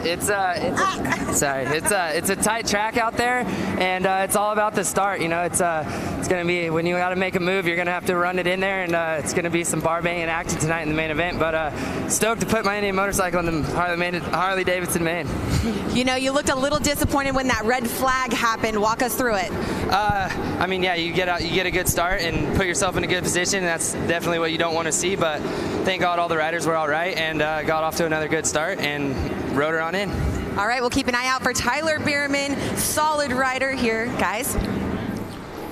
It's a tight track out there, and it's all about the start. It's going to be, when you got to make a move, you're going to have to run it in there, and it's going to be some bar banging action tonight in the main event. But stoked to put my Indian motorcycle in the Harley-Davidson main. You looked a little disappointed when that red flag happened. Walk us through it. I mean, yeah, you get a good start and put yourself in a good position. That's definitely what you don't want to see, but thank God all the riders were all right and got off to another good start and rode her on in. All right, we'll keep an eye out for Tyler Berryman. Solid rider here, guys.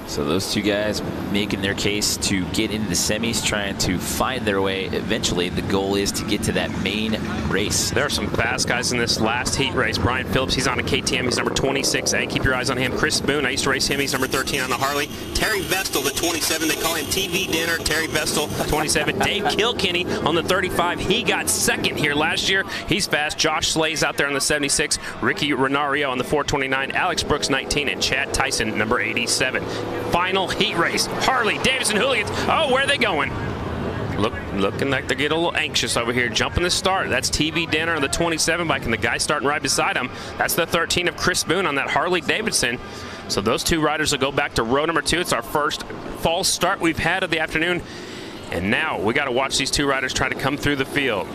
So those two guys making their case to get into the semis, trying to find their way. Eventually, the goal is to get to that main race. There are some fast guys in this last heat race. Brian Phillips, he's on a KTM. He's number 26A. Keep your eyes on him. Chris Boone, I used to race him. He's number 13 on the Harley. Terry Vestal, the 27. They call him TV Dinner. Terry Vestal, 27. Dave Kilkenny on the 35. He got 2nd here last year. He's fast. Josh Slay's out there on the 76. Ricky Renario on the 429. Alex Brooks, 19. And Chad Tyson, number 87. Final heat race. Harley-Davidson Hooligans. Oh, where are they going? Looking like they're getting a little anxious over here. Jumping the start. That's TV Dinner on the 27 bike, and the guy starting right beside him. That's the 13 of Chris Boone on that Harley-Davidson. So those two riders will go back to row number 2. It's our first false start we've had of the afternoon. And now we got to watch these two riders try to come through the field.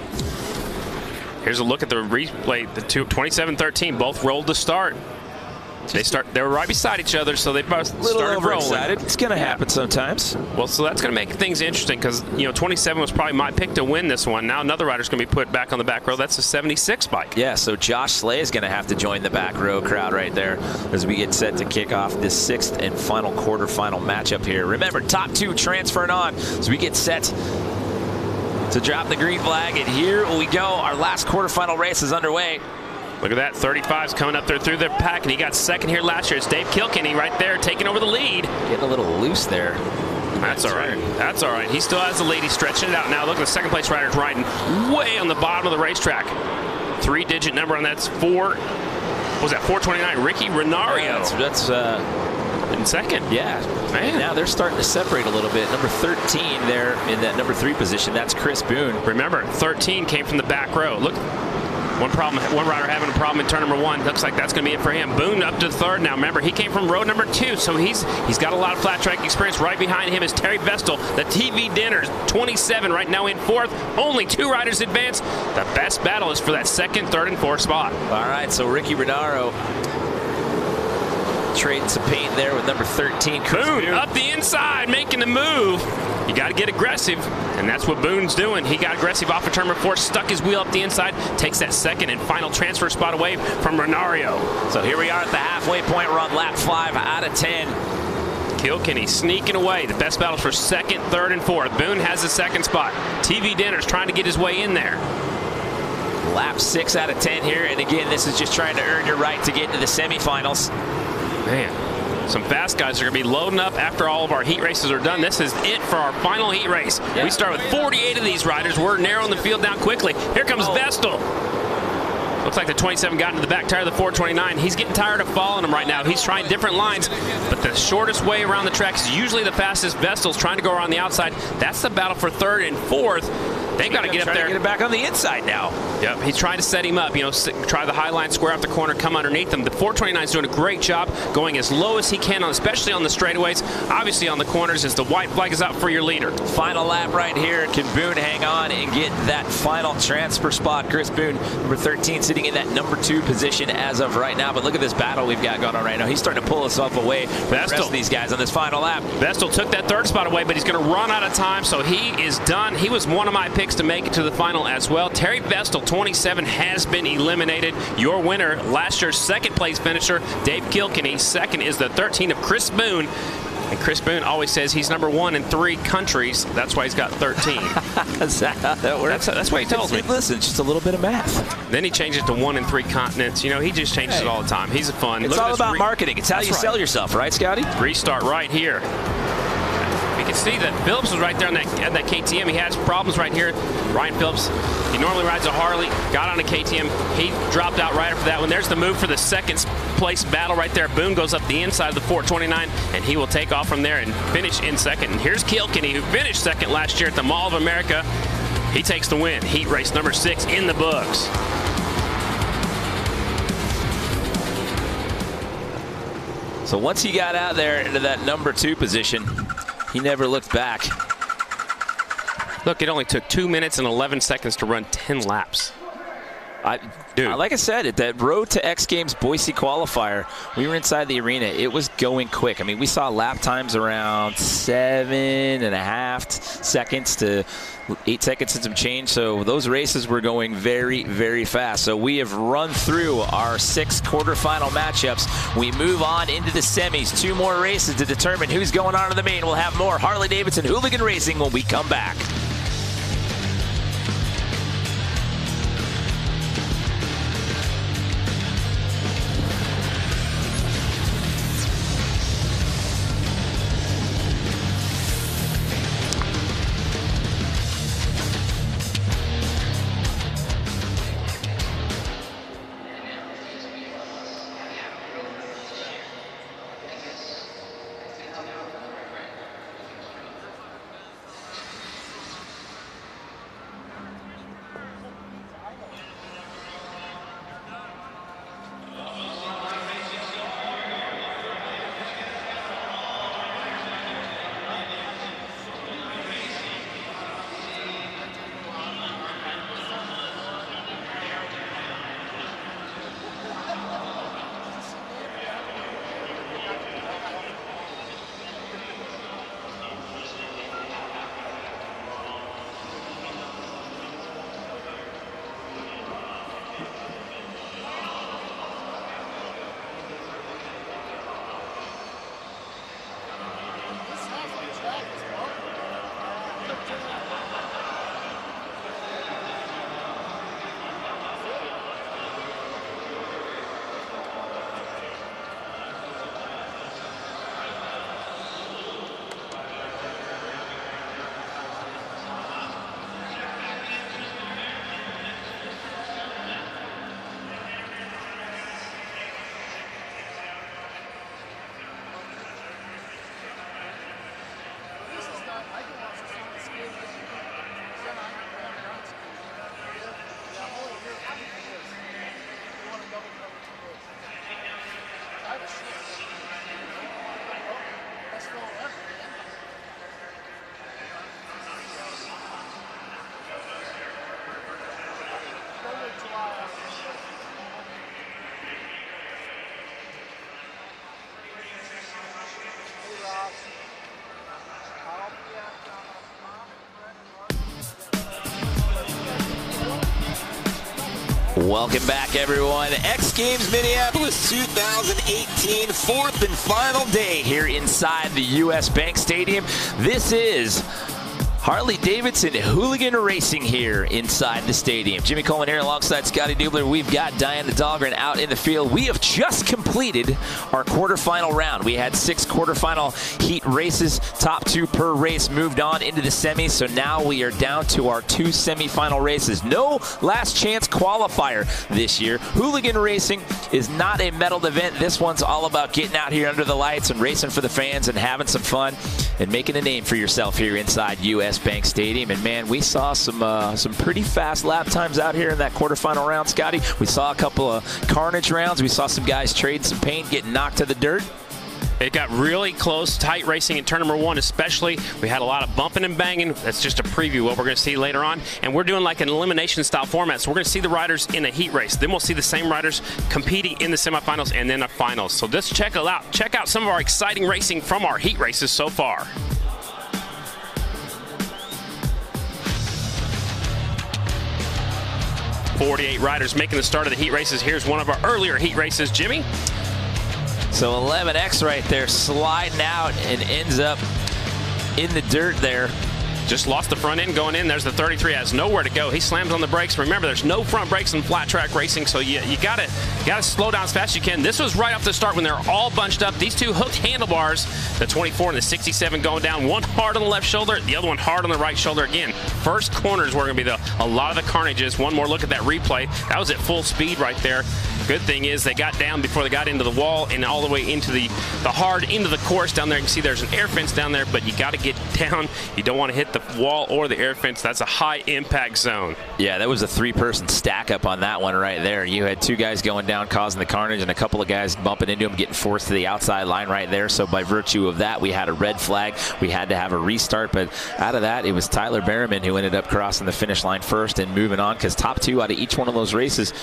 Here's a look at the replay. The 27-13 both rolled to start. They were right beside each other, so they both started rolling. It's going to happen sometimes. Well, so that's going to make things interesting because, 27 was probably my pick to win this one. Now another rider's going to be put back on the back row. That's a 76 bike. Yeah, so Josh Slay is going to have to join the back row crowd right there as we get set to kick off this 6th and final quarterfinal matchup here. Remember, top 2 transferring on as we get set to drop the green flag. And here we go. Our last quarterfinal race is underway. Look at that, 35's coming up there through the pack, and he got 2nd here last year. It's Dave Kilkenny right there taking over the lead. Getting a little loose there. That's all right. That's all right. He still has the lead. He's stretching it out now. Look at the 2nd place rider's riding way on the bottom of the racetrack. 3-digit number on that's 4. What was that, 429? Ricky Renario. That's in second. Yeah. Man. Now they're starting to separate a little bit. Number 13 there in that number 3 position. That's Chris Boone. Remember, 13 came from the back row. Look, one rider having a problem in turn number 1. Looks like that's going to be it for him. Boone up to 3rd now. Remember, he came from row number 2, so he's got a lot of flat track experience. Right behind him is Terry Vestal, the TV Dinners, 27 right now in 4th. Only 2 riders advance. The best battle is for that 2nd, 3rd, and 4th spot. All right, so Ricky Renaro trading some paint there with number 13. Boone up the inside, making the move. You got to get aggressive, and that's what Boone's doing. He got aggressive off of turn number 4, stuck his wheel up the inside, takes that 2nd and final transfer spot away from Renario. So here we are at the halfway point. We're on lap 5 out of 10. Kilkenny sneaking away. The best battles for 2nd, 3rd, and 4th. Boone has the 2nd spot. TV Dinners trying to get his way in there. Lap 6 out of 10 here, and again, this is just trying to earn your right to get into the semifinals. Man, some fast guys are going to be loading up after all of our heat races are done. This is it for our final heat race. Yeah. We start with 48 of these riders. We're narrowing the field down quickly. Here comes Vestal. Looks like the 27 got into the back tire of the 429. He's getting tired of following him right now. He's trying different lines, but the shortest way around the track is usually the fastest. Vestal's trying to go around the outside. That's the battle for 3rd and 4th. They've got to get up there. Get it back on the inside now. Yep, he's trying to set him up. You know, try the high line, square off the corner, come underneath him. The 429 is doing a great job going as low as he can, especially on the straightaways. Obviously on the corners as the white flag is out for your leader. Final lap right here. Can Boone hang on and get that final transfer spot? Chris Boone, number 13, sitting in that number 2 position as of right now. But look at this battle we've got going on right now. He's starting to pull himself away from the rest of these guys on this final lap. Vestal took that 3rd spot away, but he's going to run out of time, so he is done. He was one of my picks to make it to the final as well. Terry Vestal, 27, has been eliminated. Your winner, last year's 2nd place finisher, Dave Kilkenny. 2nd is the 13 of Chris Boone. And Chris Boone always says he's number 1 in 3 countries. That's why he's got 13. Is that how that works? That's what he tells me. Listen, it's just a little bit of math. Then he changes to 1 in 3 continents. You know, he just changes it all the time. He's a fun. It's all about marketing. It's how you sell yourself, right, Scotty? Restart right here. You can see that Phillips was right there on that KTM. He has problems right here. Ryan Phillips, he normally rides a Harley, got on a KTM. He dropped out right after that one. There's the move for the 2nd place battle right there. Boone goes up the inside of the 429, and he will take off from there and finish in 2nd. And here's Kilkenny, who finished 2nd last year at the Mall of America. He takes the win. Heat race number 6 in the books. So once he got out there into that number 2 position, he never looked back. Look, it only took 2 minutes and 11 seconds to run 10 laps. Like I said, at that Road to X Games Boise qualifier, we were inside the arena. It was going quick. I mean, we saw lap times around 7.5 seconds to 8 seconds and some change. So those races were going very, very fast. So we have run through our 6 quarterfinal matchups. We move on into the semis. 2 more races to determine who's going on to the main. We'll have more Harley-Davidson Hooligan racing when we come back. Welcome back, everyone. X Games Minneapolis 2018, fourth and final day here inside the U.S. Bank Stadium. This is Harley-Davidson Hooligan Racing here inside the stadium. Jimmy Coleman here alongside Scotty Dubler. We've got Diana Dahlgren out in the field. We have just completed our quarterfinal round. We had 6 quarterfinal heat races. Top 2 per race moved on into the semis. So now we are down to our 2 semifinal races. No last chance qualifier this year. Hooligan Racing is not a medaled event. This one's all about getting out here under the lights and racing for the fans and having some fun and making a name for yourself here inside U.S. Bank Stadium. And man, we saw some pretty fast lap times out here in that quarterfinal round, Scotty. We saw a couple of carnage rounds. We saw some guys trade some paint, getting knocked to the dirt. It got really close, tight racing in turn number 1 especially. We had a lot of bumping and banging. That's just a preview of what we're going to see later on. And we're doing like an elimination style format. So we're going to see the riders in a heat race. Then we'll see the same riders competing in the semifinals and then the finals. So just check it out. Check out some of our exciting racing from our heat races so far. .48 riders making the start of the heat races. Here's one of our earlier heat races, Jimmy. So 11X right there sliding out and ends up in the dirt there. Just lost the front end going in. There's the 33, has nowhere to go. He slams on the brakes. Remember, there's no front brakes in flat track racing, so you gotta slow down as fast as you can. This was right off the start when they're all bunched up. These two hooked handlebars, the 24 and the 67 going down. One hard on the left shoulder, the other one hard on the right shoulder. Again, first corners were going to be a lot of the carnages. One more look at that replay. That was at full speed right there. Good thing is they got down before they got into the wall and all the way into the hard into the course down there. You can see there's an air fence down there, but you got to get down. You don't want to hit the wall or the air fence. That's a high impact zone. Yeah, that was a 3-person stack up on that one right there. You had 2 guys going down causing the carnage and a couple of guys bumping into him, getting forced to the outside line right there. So by virtue of that, we had a red flag. We had to have a restart, but out of that, it was Tyler Berriman who ended up crossing the finish line first and moving on, because top 2 out of each one of those races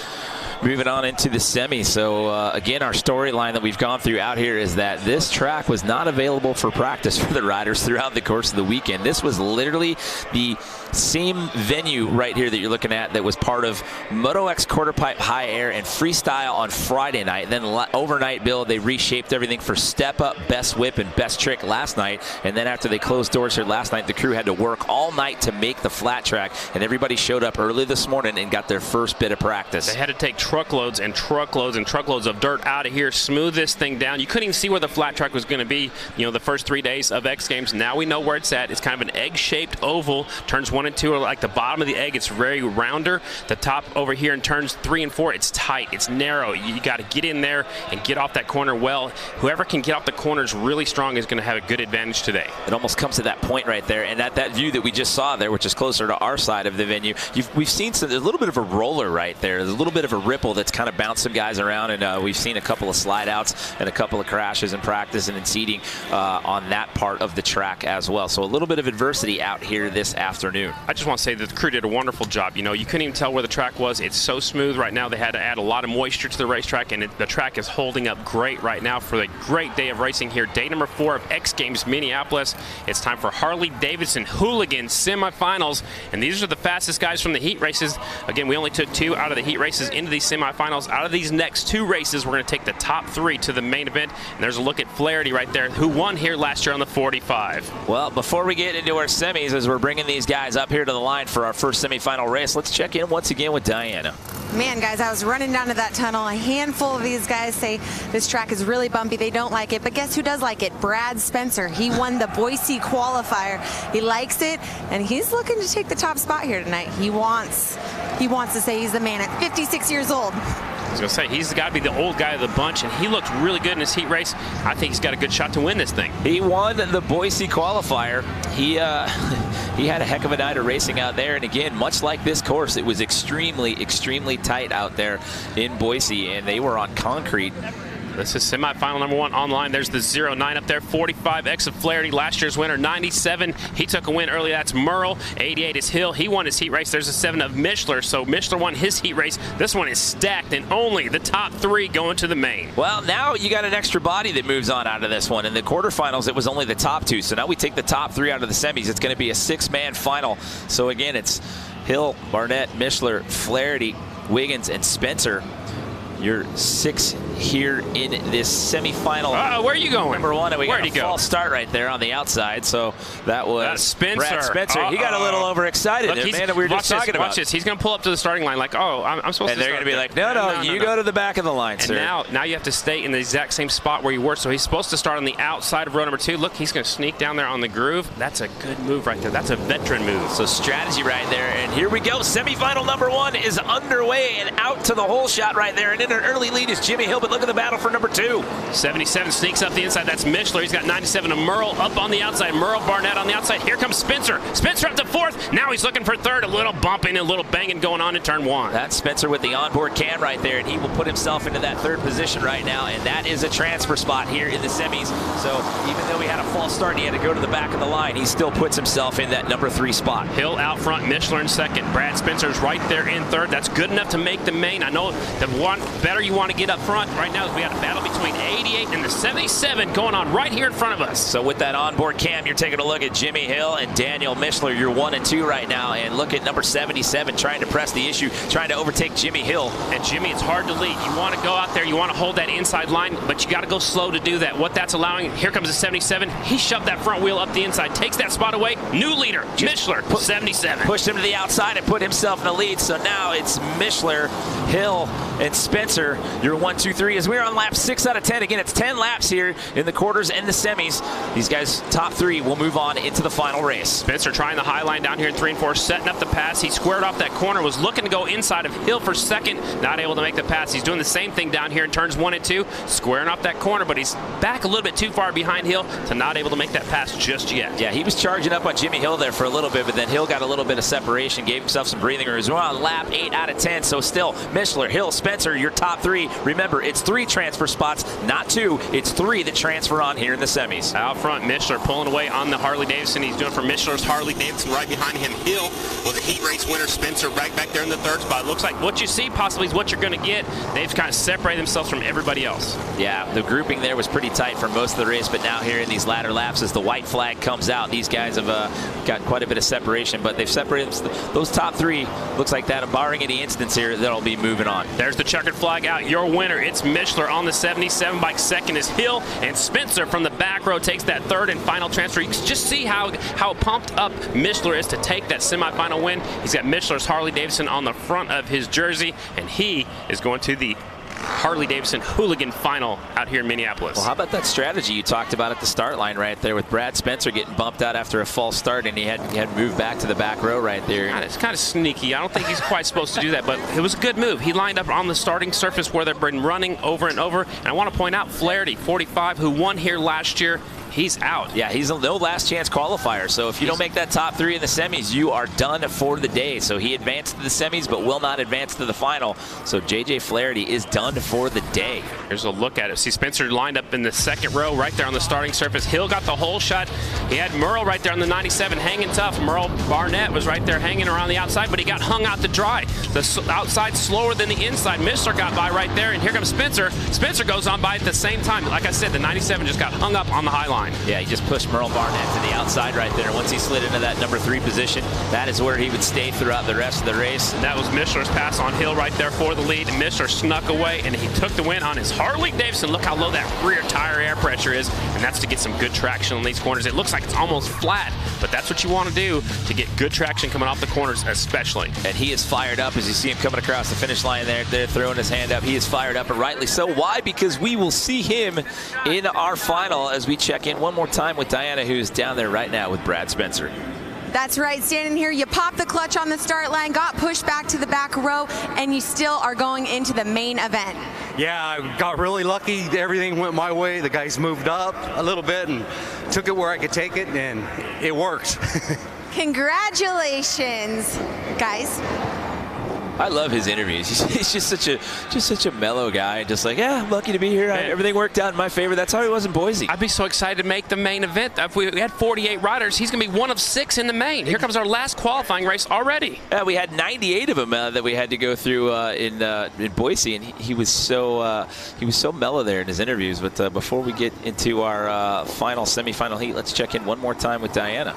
moving on into the semi. So again, our storyline that we've gone through out here is that this track was not available for practice for the riders throughout the course of the weekend. This was literally the same venue right here that you're looking at that was part of Moto X Quarter Pipe High Air and Freestyle on Friday night. Then overnight build, they reshaped everything for Step Up, Best Whip, and Best Trick last night. And then after they closed doors here last night, the crew had to work all night to make the flat track, and everybody showed up early this morning and got their first bit of practice. They had to take truckloads and truckloads and truckloads of dirt out of here, smooth this thing down. You couldn't even see where the flat track was going to be, you know, the first 3 days of X Games. Now we know where it's at. It's kind of an egg-shaped oval. Turns 1 and 2 are like the bottom of the egg. It's very rounder. The top over here in turns 3 and 4, it's tight. It's narrow. You got to get in there and get off that corner well. Whoever can get off the corners really strong is going to have a good advantage today. It almost comes to that point right there, and at that view that we just saw there, which is closer to our side of the venue, we've seen a little bit of a roller right there. There's a little bit of a ripple that's kind of bouncing guys around, and we've seen a couple of slide outs and a couple of crashes in practice and in seating on that part of the track as well. So a little bit of adversity out here this afternoon. I just want to say that the crew did a wonderful job. You know, you couldn't even tell where the track was. It's so smooth right now. They had to add a lot of moisture to the racetrack, and the track is holding up great right now for the great day of racing here. Day number 4 of X Games Minneapolis. It's time for Harley-Davidson Hooligan semifinals, and these are the fastest guys from the heat races. Again, we only took 2 out of the heat races into these semifinals. Out of these next 2 races, we're going to take the top 3 to the main event, and there's a look at Flaherty right there, who won here last year on the 45. Well, before we get into our semis, as we're bringing these guys up here to the line for our first semifinal race, let's check in once again with Diana. Man, guys, I was running down to that tunnel. A handful of these guys say this track is really bumpy. They don't like it. But guess who does like it? Brad Spencer. He won the Boise qualifier. He likes it, and he's looking to take the top spot here tonight. He wants to say he's the man at 56 years old. I was going to say, he's got to be the old guy of the bunch, and he looked really good in his heat race. I think he's got a good shot to win this thing. He won the Boise qualifier. He had a heck of a night of racing out there, and again, much like this course, it was extremely, extremely tight out there in Boise, and they were on concrete. This is semifinal number 1 online. There's the 09 up there. 45X of Flaherty, last year's winner. 97, he took a win early. That's Merle. 88 is Hill. He won his heat race. There's a 7 of Mishler. So Mishler won his heat race. This one is stacked, and only the top 3 going to the main. Well, now you got an extra body that moves on out of this one. In the quarterfinals, it was only the top 2. So now we take the top 3 out of the semis. It's going to be a 6-man final. So again, it's Hill, Barnett, Mishler, Flaherty, Wiggins, and Spencer. Your 6 here in this semifinal. Where are you going? Number 1, and we got a false start right there on the outside. So that was Spencer. Brad Spencer. He got a little overexcited. Look, Man, we were just talking about. Watch this. He's going to pull up to the starting line like, oh, I'm supposed to. And they're going to be like, no, you go to the back of the line, sir. And now you have to stay in the exact same spot where you were. So he's supposed to start on the outside of row number 2. Look, he's going to sneak down there on the groove. That's a good move right there. That's a veteran move. So strategy right there. And here we go. Semifinal number 1 is underway, and out to the hole shot right there. And in an early lead is Jimmy Hill, but look at the battle for number 2. 77 sneaks up the inside. That's Mishler. He's got 97 to Merle up on the outside. Merle, Barnett on the outside. Here comes Spencer. Spencer up to 4th. Now he's looking for 3rd. A little bumping, a little banging going on in turn 1. That's Spencer with the onboard cam right there, and he will put himself into that 3rd position right now, and that is a transfer spot here in the semis. So even though he had a false start and he had to go to the back of the line, he still puts himself in that number 3 spot. Hill out front, Mishler in 2nd. Brad Spencer's right there in 3rd. That's good enough to make the main. I know the one better you want to get up front right now is we have a battle between 88 and the 77 going on right here in front of us. So with that onboard cam, you're taking a look at Jimmy Hill and Daniel Mishler. You're 1 and 2 right now, and look at number 77 trying to press the issue, trying to overtake Jimmy Hill. And Jimmy, it's hard to lead. You want to go out there, you want to hold that inside line, but you got to go slow to do that. What that's allowing, here comes the 77. He shoved that front wheel up the inside, takes that spot away. New leader, Mishler, 77. Pushed him to the outside and put himself in the lead. So now it's Mishler, Hill, and Spencer. You're 1, 2, 3 as we're on lap 6 out of 10. Again, it's 10 laps here in the quarters and the semis. These guys, top 3, will move on into the final race. Spencer trying the high line down here in 3 and 4, setting up the pass. He squared off that corner, was looking to go inside of Hill for 2nd, not able to make the pass. He's doing the same thing down here in turns 1 and 2, squaring off that corner, but he's back a little bit too far behind Hill to not able to make that pass just yet. Yeah, he was charging up on Jimmy Hill there for a little bit, but then Hill got a little bit of separation, gave himself some breathing room. We're on lap 8 out of 10, so still Mishler, Hill, Spencer, your top 3. Remember, it's 3 transfer spots, not 2. It's 3 that transfer on here in the semis. Out front, Mishler pulling away on the Harley-Davidson. He's doing for Mishler's Harley-Davidson. Right behind him, Hill was a heat race winner. Spencer right back there in the 3rd spot. Looks like what you see possibly is what you're going to get. They've kind of separated themselves from everybody else. Yeah, the grouping there was pretty tight for most of the race, but now here in these latter laps as the white flag comes out, these guys have got quite a bit of separation, but they've separated those top 3. Looks like that, barring any instance here, that'll be moving on. There's the checkered flag out. Your winner, it's Mishler on the 77 bike. 2nd is Hill, and Spencer from the back row takes that 3rd and final transfer. You can just see how pumped up Mishler is to take that semifinal win. He's got Mishler's Harley-Davidson on the front of his jersey, and he is going to the Harley-Davidson Hooligan final out here in Minneapolis. Well, how about that strategy you talked about at the start line right there with Brad Spencer getting bumped out after a false start, and he had moved back to the back row right there. It's kind of sneaky. I don't think he's quite supposed to do that, but it was a good move. He lined up on the starting surface where they've been running over and over. And I want to point out Flaherty, 45, who won here last year. He's out. Yeah, he's a no last chance qualifier. So if you don't make that top 3 in the semis, you are done for the day. So he advanced to the semis, but will not advance to the final. So J.J. Flaherty is done for the day. Here's a look at it. See Spencer lined up in the 2nd row right there on the starting surface. Hill got the whole shot. He had Merle right there on the 97 hanging tough. Merle Barnett was right there hanging around the outside, but he got hung out to dry. The outside slower than the inside. Mishler got by right there, and here comes Spencer. Spencer goes on by at the same time. Like I said, the 97 just got hung up on the high line. Yeah, he just pushed Merle Barnett to the outside right there. Once he slid into that number 3 position, that is where he would stay throughout the rest of the race. And that was Mishler's pass on Hill right there for the lead. And Mishler snuck away, and he took the win on his Harley-Davidson. Look how low that rear tire air pressure is, and that's to get some good traction on these corners. It looks like it's almost flat, but that's what you want to do to get good traction coming off the corners especially. And he is fired up as you see him coming across the finish line there. They're throwing his hand up. He is fired up, and rightly so. Why? Because we will see him in our final as we check in one more time with Diana, who's down there right now with Brad Spencer. That's right, standing here, you pop the clutch on the start line, got pushed back to the back row, and you still are going into the main event. Yeah, I got really lucky. Everything went my way. The guys moved up a little bit and took it where I could take it, and it worked. Congratulations, guys. I love his interviews. He's just such a mellow guy. Just like, yeah, I'm lucky to be here. Everything worked out in my favor. That's how he was in Boise. I'd be so excited to make the main event. If we had 48 riders, he's going to be one of 6 in the main. Here comes our last qualifying race already. Yeah, we had 98 of them that we had to go through in Boise, and he was so mellow there in his interviews. But before we get into our final semifinal heat, let's check in one more time with Diana.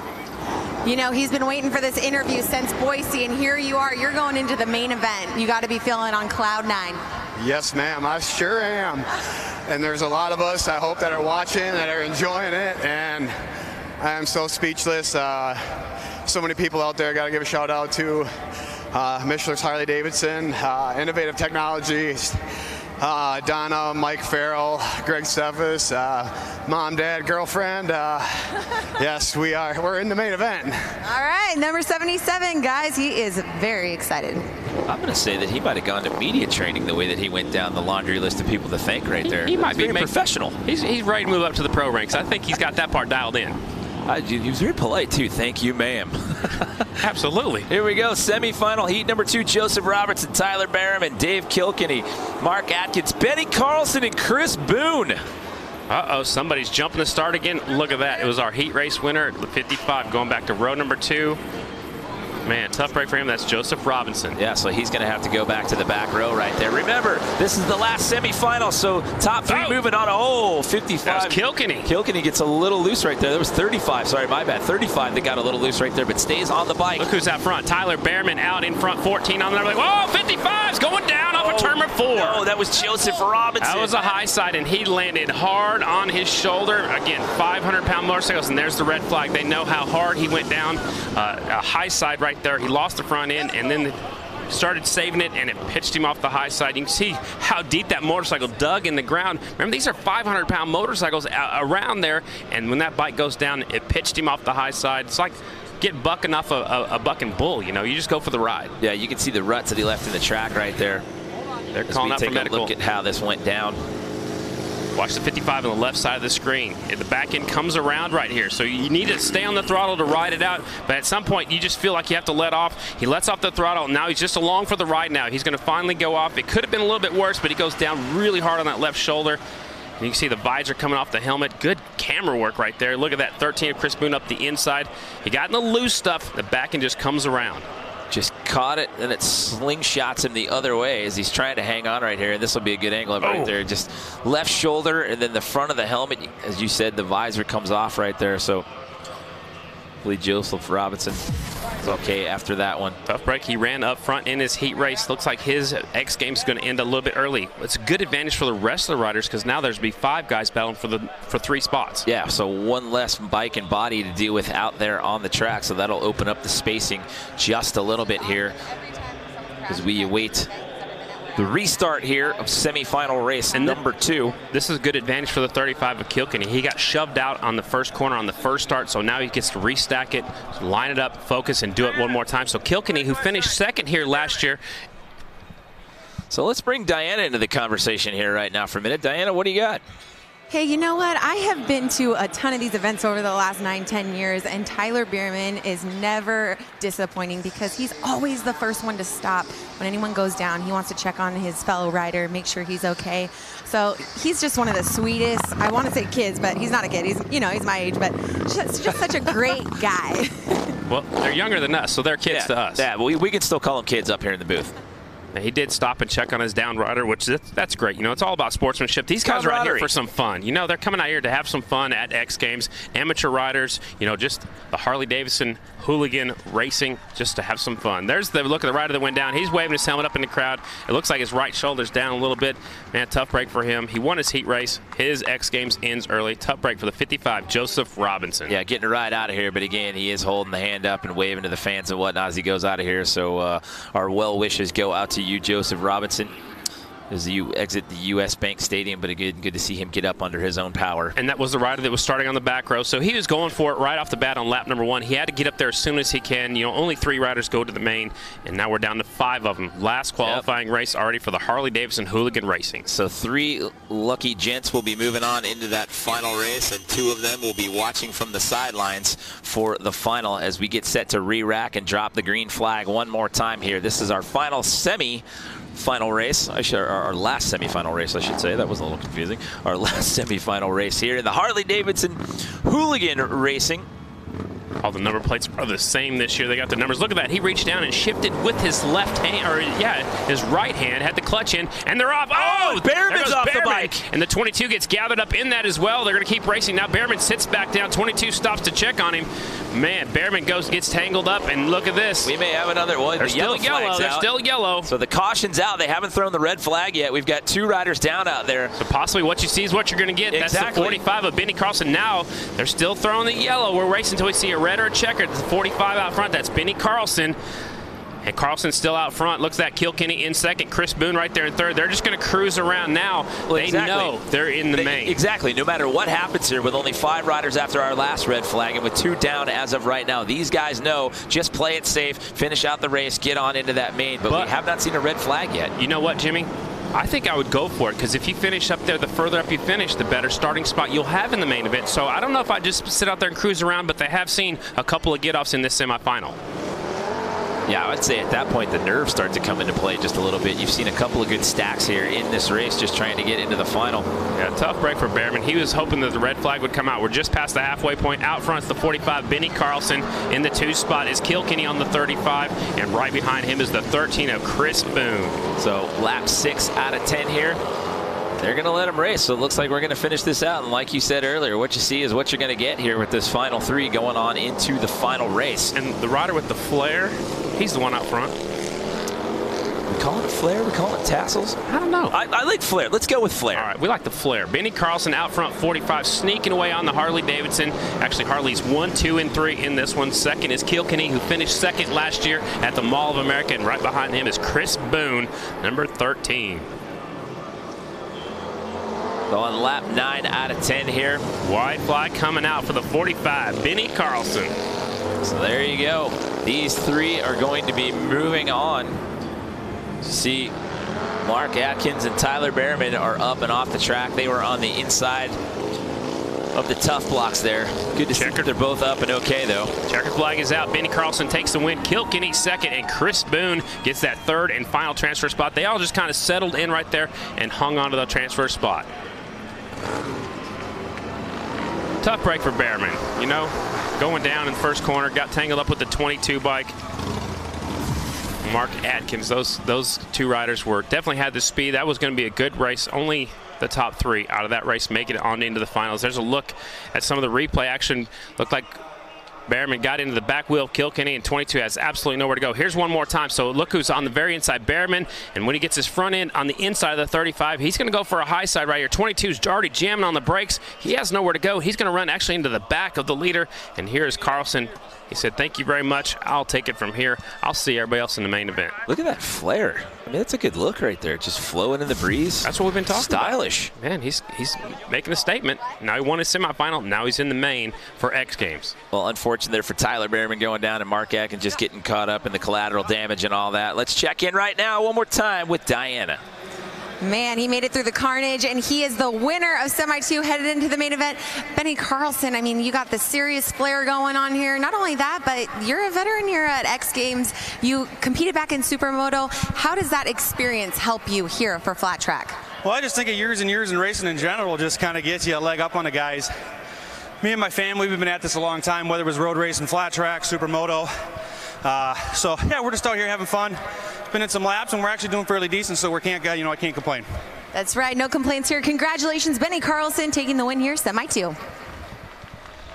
You know, he's been waiting for this interview since Boise, and here you are. You're going into the main event. You got to be feeling on cloud 9. Yes, ma'am, I sure am. And there's a lot of us, I hope, that are watching, that are enjoying it, and I am so speechless. So many people out there. Got to give a shout out to Michelin's Harley-Davidson, Innovative Technologies, Donna, Mike Farrell, Greg Steffes, mom, dad, girlfriend. Yes, we're in the main event. All right, number 77, guys. He is very excited. I'm going to say that he might have gone to media training the way that he went down the laundry list of people to thank right there. He might be professional. He's ready to move up to the pro ranks. I think he's got that part dialed in. He was very polite, too. Thank you, ma'am. Absolutely. Here we go. Semifinal heat number 2. Joseph Robertson, Tyler Barham, Dave Kilkenny, Mark Atkins, Benny Carlson, and Chris Boone. Uh-oh, somebody's jumping the start again. Look at that. It was our heat race winner, the 55, going back to row number 2. Man, tough break for him. That's Joseph Robinson. Yeah, so he's going to have to go back to the back row right there. Remember, this is the last semifinal, so top 3 moving on. Oh, 55. That was Kilkenny. Kilkenny gets a little loose right there. That was 35. Sorry, my bad. 35 that got a little loose right there, but stays on the bike. Look who's out front. Tyler Behrman out in front, 14 on there. Like, whoa, 55's going down off of turn number 4. No, that was Joseph Robinson. That was a high side, and he landed hard on his shoulder. Again, 500-pound motorcycles, and there's the red flag. They know how hard he went down. A high side right there. He lost the front end, and then started saving it, and it pitched him off the high side. You can see how deep that motorcycle dug in the ground. Remember, these are 500-pound motorcycles around there, and when that bike goes down, it pitched him off the high side. It's like getting bucking off a bucking bull. You know, you just go for the ride. Yeah, you can see the ruts that he left in the track right there. They're calling out for medical. Look at how this went down. Watch the 55 on the left side of the screen. The back end comes around right here, so you need to stay on the throttle to ride it out, but at some point you just feel like you have to let off. He lets off the throttle, and now he's just along for the ride now. He's going to finally go off. It could have been a little bit worse, but he goes down really hard on that left shoulder. And you can see the visor coming off the helmet. Good camera work right there. Look at that 13 of Chris Boone up the inside. He got in the loose stuff. The back end just comes around. Just caught it, and it slingshots him the other way as he's trying to hang on right here. And this will be a good angle right there. Just left shoulder, and then the front of the helmet, as you said, the visor comes off right there. So hopefully Joseph Robinson is okay after that one. Tough break. He ran up front in his heat race. Looks like his X Games is going to end a little bit early. It's a good advantage for the rest of the riders because now there's going to be 5 guys battling for 3 spots. Yeah, so one less bike and body to deal with out there on the track. So that'll open up the spacing just a little bit here as we await the restart here of semifinal race number 2. This is a good advantage for the 35 of Kilkenny. He got shoved out on the first corner on the first start, so now he gets to restack it, line it up, focus, and do it one more time. So Kilkenny, who finished second here last year. So let's bring Diana into the conversation here right now for a minute. Diana, what do you got? Hey, you know what? I have been to a ton of these events over the last 9-10 years, and Tyler Behrman is never disappointing because he's always the first one to stop. When anyone goes down, he wants to check on his fellow rider, make sure he's okay. So he's just one of the sweetest, I want to say kids, but he's not a kid. He's, you know, he's my age, but just such a great guy. Well, they're younger than us, so they're kids to us. Yeah, we can still call them kids up here in the booth. And he did stop and check on his down rider, which that's great. You know, it's all about sportsmanship. These guys are out here for some fun. You know, they're coming out here to have some fun at X Games. Amateur riders, you know, just the Harley-Davidson Hooligan racing, just to have some fun. There's the look of the rider that went down. He's waving his helmet up in the crowd. It looks like his right shoulder's down a little bit. Man, tough break for him. He won his heat race. His X Games ends early. Tough break for the 55, Joseph Robinson. Yeah, getting a ride out of here, but again, he is holding the hand up and waving to the fans and whatnot as he goes out of here. So our well wishes go out to you, Joseph Robinson, as you exit the U.S. Bank Stadium, but again, good to see him get up under his own power. And that was the rider that was starting on the back row, so he was going for it right off the bat on lap number 1. He had to get up there as soon as he can. You know, only 3 riders go to the main, and now we're down to 5 of them. Last qualifying race already for the Harley-Davidson Hooligan Racing. So 3 lucky gents will be moving on into that final race, and 2 of them will be watching from the sidelines for the final as we get set to re-rack and drop the green flag one more time here. This is our final semi-final race, our last semifinal race, I should say. That was a little confusing. Our last semifinal race here in the Harley-Davidson Hooligan Racing. All the number plates are the same this year. They got the numbers. Look at that. He reached down and shifted with his left hand, or his right hand, had the clutch in, and they're off. Oh, Behrman's off the bike. And the 22 gets gathered up in that as well. They're going to keep racing. Now Behrman sits back down. 22 stops to check on him. Man, Behrman gets tangled up, and look at this. We may have another one. They're still yellow. They're still yellow. So the caution's out. They haven't thrown the red flag yet. We've got 2 riders down out there. So possibly what you see is what you're going to get. Exactly. That's the 45 of Benny Carlson. Now they're still throwing the yellow. We're racing until we see a red or a checkered. The 45 out front. That's Benny Carlson. And Carlson's still out front. Looks at Kilkenny in second. Chris Boone right there in third. They're just going to cruise around now. Well, they know they're in the main. Exactly. No matter what happens here, with only 5 riders after our last red flag and with 2 down as of right now, these guys know just play it safe, finish out the race, get on into that main. But we have not seen a red flag yet. You know what, Jimmy? I think I would go for it, because if you finish up there, the further up you finish, the better starting spot you'll have in the main event. So I don't know if I just sit out there and cruise around, but they have seen a couple of get-offs in this semifinal. Yeah, I'd say at that point the nerves start to come into play just a little bit. You've seen a couple of good stacks here in this race just trying to get into the final. Yeah, tough break for Behrman. He was hoping that the red flag would come out. We're just past the halfway point. Out front's the 45, Benny Carlson. In the 2 spot is Kilkenny on the 35, and right behind him is the 13 of Chris Boone. So lap 6 out of 10 here. They're going to let him race, so it looks like we're going to finish this out. And like you said earlier, what you see is what you're going to get here with this final 3 going on into the final race. And the rider with the flare, he's the one out front. We call it flare? We call it tassels? I don't know. I like flare. Let's go with flare. All right, we like the flare. Benny Carlson out front, 45, sneaking away on the Harley-Davidson. Actually, Harley's 1, 2, and 3 in this one. Second is Kilkenny, who finished second last year at the Mall of America. And right behind him is Chris Boone, number 13. So on lap 9 out of 10 here. White flag coming out for the 45, Benny Carlson. So there you go. These 3 are going to be moving on. See, Mark Atkins and Tyler Behrman are up and off the track. They were on the inside of the tough blocks there. Good to see they're both up and okay, though. Checkered flag is out. Benny Carlson takes the win. Kilkenny second, and Chris Boone gets that 3rd and final transfer spot. They all just kind of settled in right there and hung on to the transfer spot. Tough break for Behrman, you know, going down in the first corner, got tangled up with the 22 bike. Mark Atkins, those 2 riders definitely had the speed. That was going to be a good race. Only the top 3 out of that race make it on into the finals. There's a look at some of the replay action. Looked like Behrman got into the back wheel of Kilkenny, and 22 has absolutely nowhere to go. Here's one more time. So look who's on the very inside, Behrman, and when he gets his front end on the inside of the 35, he's going to go for a high side right here. 22's already jamming on the brakes. He has nowhere to go. He's going to run actually into the back of the leader, and here's Carlson. He said, "Thank you very much. I'll take it from here. I'll see everybody else in the main event." Look at that flare. I mean, that's a good look right there. Just flowing in the breeze. That's what we've been talking about. Stylish. Man, he's making a statement. Now he won his semifinal. Now he's in the main for X Games. Well, unfortunate there for Tyler Behrman going down, and Mark Atkins just getting caught up in the collateral damage and all that. Let's check in right now one more time with Diana. Man, he made it through the carnage, and he is the winner of Semi-2 headed into the main event. Benny Carlson, I mean, you got the serious flair going on here. Not only that, but you're a veteran here at X Games. You competed back in Supermoto. How does that experience help you here for flat track? Well, I just think years and years in racing in general just kind of gets you a leg up on the guys. Me and my family, we've been at this a long time, whether it was road racing, flat track, Supermoto. So, yeah, we're just out here having fun. Been in some laps, and we're actually doing fairly decent, so I can't complain. That's right, no complaints here. Congratulations, Benny Carlson, taking the win here, Semi-2.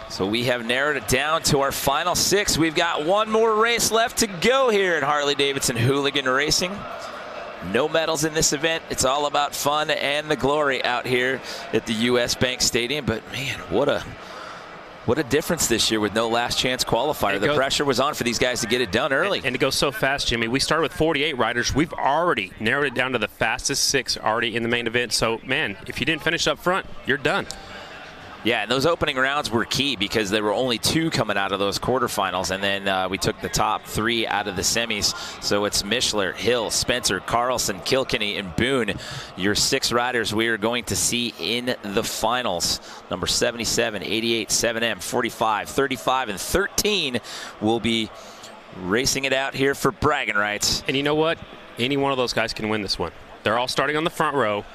So we have narrowed it down to our final 6. We've got one more race left to go here at Harley-Davidson Hooligan Racing. No medals in this event. It's all about fun and the glory out here at the U.S. Bank Stadium. But, man, what a difference this year with no last chance qualifier. The pressure was on for these guys to get it done early. And it goes so fast, Jimmy. We started with 48 riders. We've already narrowed it down to the fastest 6 already in the main event. So, man, if you didn't finish up front, you're done. Yeah, and those opening rounds were key because there were only 2 coming out of those quarterfinals, and then we took the top 3 out of the semis. So it's Mishler, Hill, Spencer, Carlson, Kilkenny, and Boone, your 6 riders we are going to see in the finals. Number 77, 88, 7M, 45, 35, and 13 will be racing it out here for bragging rights. And you know what? Any one of those guys can win this one. They're all starting on the front row.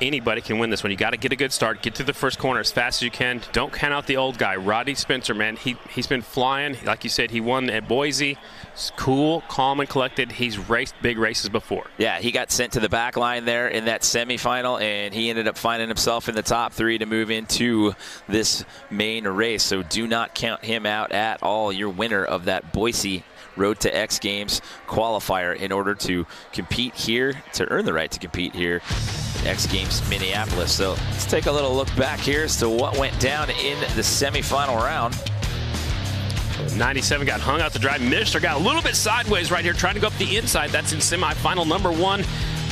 anybody can win this one. You got to get a good start, get to the first corner as fast as you can. Don't count out the old guy, Roddy Spencer, man. He's been flying. Like you said, he won at Boise. He's cool, calm, and collected. He's raced big races before. Yeah, he got sent to the back line there in that semifinal, and he ended up finding himself in the top 3 to move into this main race. So do not count him out at all. Your winner of that Boise Road to X Games qualifier in order to compete here, to earn the right to compete here at X Games Minneapolis. So let's take a little look back here as to what went down in the semifinal round. 97 got hung out to dry. Mishler got a little bit sideways right here, trying to go up the inside. That's in semifinal number 1.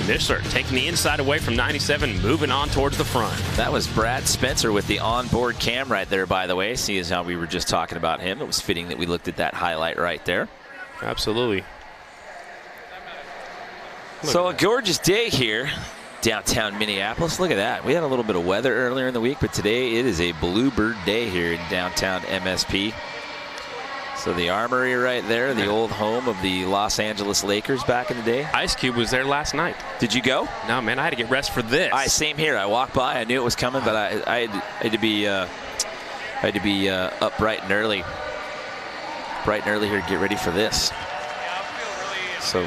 Mishler taking the inside away from 97, moving on towards the front. That was Brad Spencer with the onboard cam right there, by the way. See as how we were just talking about him. It was fitting that we looked at that highlight right there. Absolutely. So a gorgeous day here downtown Minneapolis. Look at that. We had a little bit of weather earlier in the week, but today it is a bluebird day here in downtown MSP. So the Armory right there, the old home of the Los Angeles Lakers back in the day. Ice Cube was there last night. Did you go? No, man, I had to get rest for this. Same here. I walked by. I knew it was coming, but I had to be up bright and early here to get ready for this. So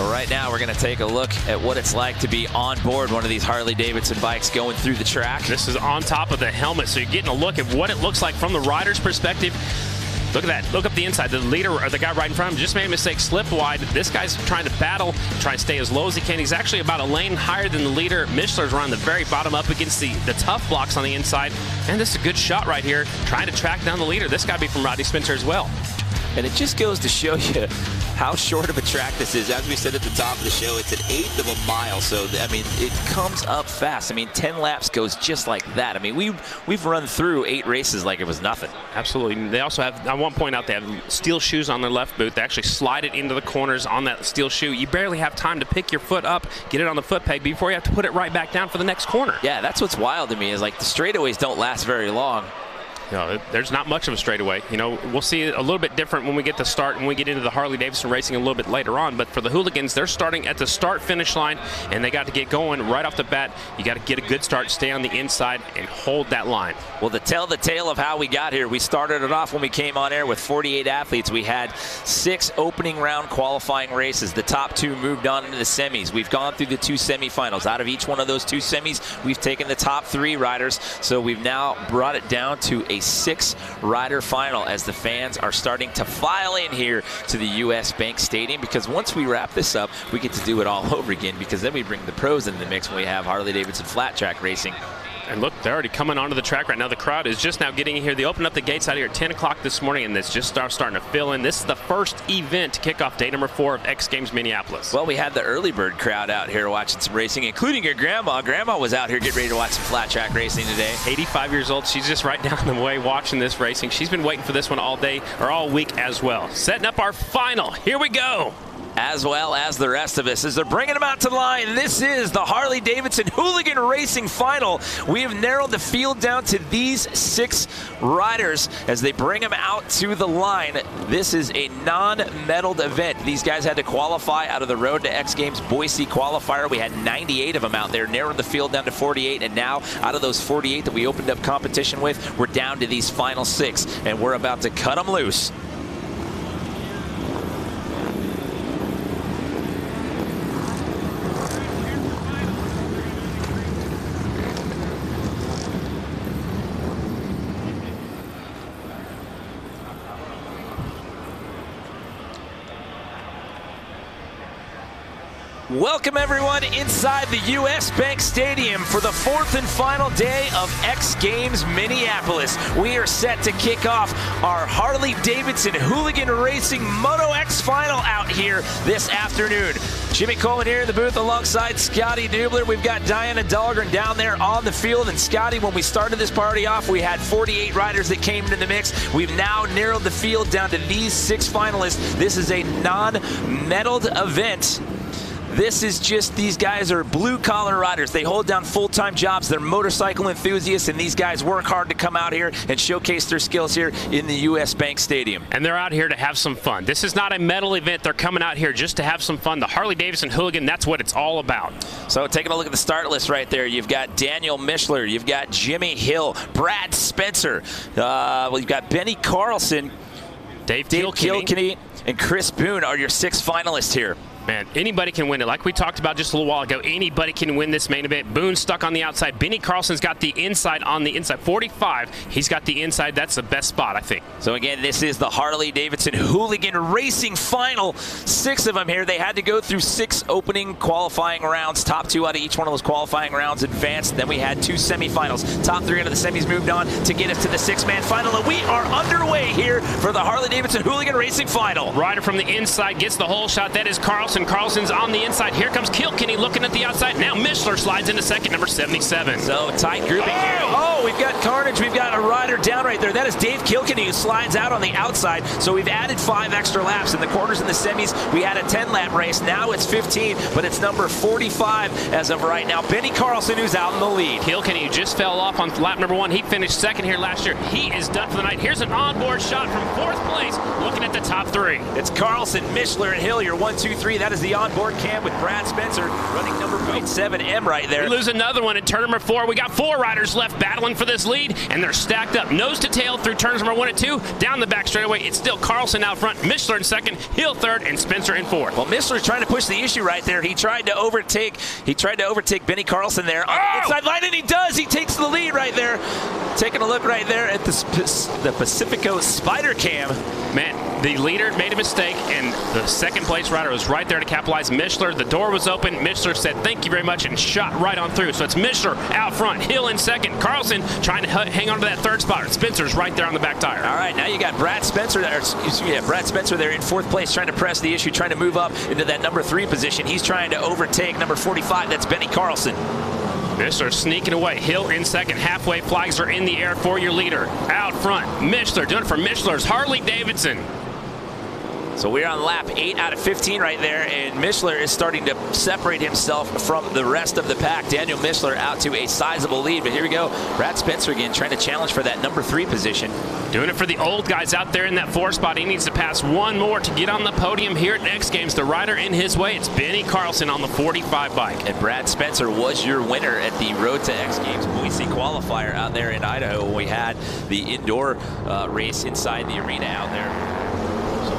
right now we're going to take a look at what it's like to be on board one of these Harley-Davidson bikes going through the track. This is on top of the helmet, so you're getting a look at what it looks like from the rider's perspective. Look at that. Look up the inside. The leader, or the guy right in front of him, just made a mistake, slipped wide. This guy's trying to battle, trying to stay as low as he can. He's actually about a lane higher than the leader. Mishler's around the very bottom up against the tough blocks on the inside. And this is a good shot right here, trying to track down the leader. This got to be from Roddy Spencer as well. And it just goes to show you how short of a track this is. As we said at the top of the show, it's 1/8 of a mile. So, I mean, it comes up fast. I mean, 10 laps goes just like that. I mean, we've run through 8 races like it was nothing. Absolutely. They also have, I want to point out, they have steel shoes on their left boot. They actually slide it into the corners on that steel shoe. You barely have time to pick your foot up, get it on the foot peg before you have to put it right back down for the next corner. Yeah, that's what's wild to me is like the straightaways don't last very long. No, there's not much of a straightaway. You know, we'll see it a little bit different when we get to start and we get into the Harley-Davidson racing a little bit later on. But for the Hooligans, they're starting at the start-finish line, and they got to get going right off the bat. You got to get a good start, stay on the inside, and hold that line. Well, to tell the tale of how we got here, we started it off when we came on air with 48 athletes. We had 6 opening round qualifying races. The top 2 moved on into the semis. We've gone through the 2 semifinals. Out of each one of those 2 semis, we've taken the top 3 riders. So we've now brought it down to a 6-rider final as the fans are starting to file in here to the U.S. Bank Stadium, because once we wrap this up, we get to do it all over again, because then we bring the pros into the mix when we have Harley-Davidson flat track racing. And look, they're already coming onto the track right now. The crowd is just now getting in here. They opened up the gates out here at 10 o'clock this morning, and it's just starting to fill in. This is the first event to kick off day number 4 of X Games Minneapolis. Well, we had the early bird crowd out here watching some racing, including your grandma. Grandma was out here getting ready to watch some flat track racing today. 85 years old. She's just right down the way watching this racing. She's been waiting for this one all day, or all week as well. Setting up our final. Here we go. As well as the rest of us as they're bringing them out to the line. This is the Harley-Davidson Hooligan Racing Final. We have narrowed the field down to these 6 riders as they bring them out to the line. This is a non-medaled event. These guys had to qualify out of the Road to X Games Boise qualifier. We had 98 of them out there, narrowed the field down to 48, and now out of those 48 that we opened up competition with, we're down to these final 6, and we're about to cut them loose. Welcome everyone inside the U.S. Bank Stadium for the 4th and final day of X Games Minneapolis. We are set to kick off our Harley-Davidson Hooligan Racing Moto X Final out here this afternoon. Jimmy Coleman here in the booth alongside Scotty Dubler. We've got Diana Dahlgren down there on the field. And Scotty, when we started this party off, we had 48 riders that came into the mix. We've now narrowed the field down to these 6 finalists. This is a non-medaled event. This is just, these guys are blue-collar riders. They hold down full-time jobs. They're motorcycle enthusiasts, and these guys work hard to come out here and showcase their skills here in the U.S. Bank Stadium. And they're out here to have some fun. This is not a medal event. They're coming out here just to have some fun. The Harley-Davidson Hooligan, that's what it's all about. So taking a look at the start list right there, you've got Daniel Mishler, you've got Jimmy Hill, Brad Spencer, you've got Benny Carlson, Dave Kilkenny, and Chris Boone are your 6 finalists here. Man, anybody can win it. Like we talked about just a little while ago, anybody can win this main event. Boone's stuck on the outside. Benny Carlson's got the inside on the inside. 45, he's got the inside. That's the best spot, I think. So again, this is the Harley-Davidson Hooligan Racing Final. 6 of them here. They had to go through 6 opening qualifying rounds. Top 2 out of each one of those qualifying rounds advanced. Then we had 2 semifinals. Top 3 out of the semis moved on to get us to the 6-man final. And we are underway here for the Harley-Davidson Hooligan Racing Final. Rider from the inside gets the hole shot. That is Carlson. Carlson's on the inside. Here comes Kilkenny looking at the outside. Now Mishler slides into second, number 77. So tight grouping here. Oh, we've got carnage. We've got a rider down right there. That is Dave Kilkenny, who slides out on the outside. So we've added 5 extra laps. In the quarters and the semis, we had a 10-lap race. Now it's 15, but it's number 45 as of right now. Benny Carlson, who's out in the lead. Kilkenny, who just fell off on lap number 1. He finished second here last year. He is done for the night. Here's an onboard shot from 4th place, looking at the top 3. It's Carlson, Mishler, and Hill, your 1, 2, 3. That is the onboard cam with Brad Spencer running number 7M right there. We lose another one in turn number 4. We got 4 riders left battling for this lead, and they're stacked up nose to tail through turns number 1 and 2. Down the back straightaway, it's still Carlson out front, Mishler in second, Hill third, and Spencer in 4th. Well, Mishler's trying to push the issue right there. He tried to overtake Benny Carlson there on the inside line, and he does. He takes the lead right there. Taking a look right there at the Pacifico Spider Cam. Man, the leader made a mistake, and the second place rider was right there to capitalize. Mishler, the door was open. Mishler said, thank you very much, and shot right on through. So it's Mishler out front, Hill in second, Carlson trying to hang on to that 3rd spot. Spencer's right there on the back tire. All right, now you got Brad Spencer there, Brad Spencer there in 4th place, trying to press the issue, trying to move up into that number 3 position. He's trying to overtake number 45. That's Benny Carlson. Mishler sneaking away. Hill in second. Halfway flags are in the air for your leader. Out front, Mishler doing it for Mishler's Harley-Davidson. So we're on lap 8 out of 15 right there, and Mishler is starting to separate himself from the rest of the pack. Daniel Mishler out to a sizable lead, but here we go. Brad Spencer again trying to challenge for that number 3 position. Doing it for the old guys out there in that 4 spot. He needs to pass 1 more to get on the podium here at X Games. The rider in his way, it's Benny Carlson on the 45 bike. And Brad Spencer was your winner at the Road to X Games Boise qualifier out there in Idaho. We had the indoor race inside the arena out there.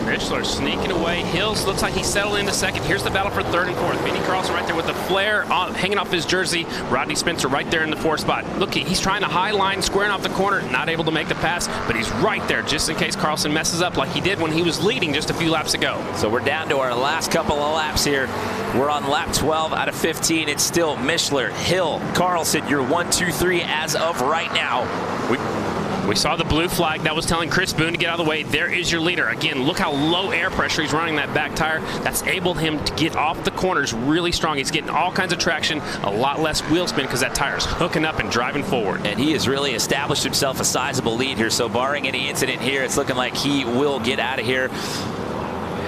Mishler sneaking away. Hills looks like he settled into second. Here's the battle for 3rd and 4th. Benny Carlson right there with the flare hanging off his jersey. Rodney Spencer right there in the 4th spot. Look, he's trying to high line, squaring off the corner, not able to make the pass, but he's right there just in case Carlson messes up like he did when he was leading just a few laps ago. So we're down to our last couple of laps here. We're on lap 12 out of 15. It's still Mishler, Hill, Carlson, your 1, 2, 3 as of right now. We saw the blue flag that was telling Chris Boone to get out of the way. There is your leader. Again, look how low air pressure he's running that back tire. That's enabled him to get off the corners really strong. He's getting all kinds of traction, a lot less wheel spin because that tire's hooking up and driving forward. And he has really established himself a sizable lead here. So barring any incident here, it's looking like he will get out of here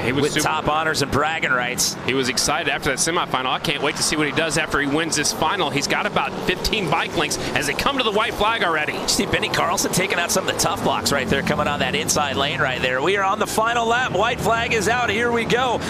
with top honors and bragging rights. He was excited after that semifinal. I can't wait to see what he does after he wins this final. He's got about 15 bike lengths as they come to the white flag already. You see Benny Carlson taking out some of the tough blocks right there, coming on that inside lane right there. We are on the final lap. White flag is out. Here we go.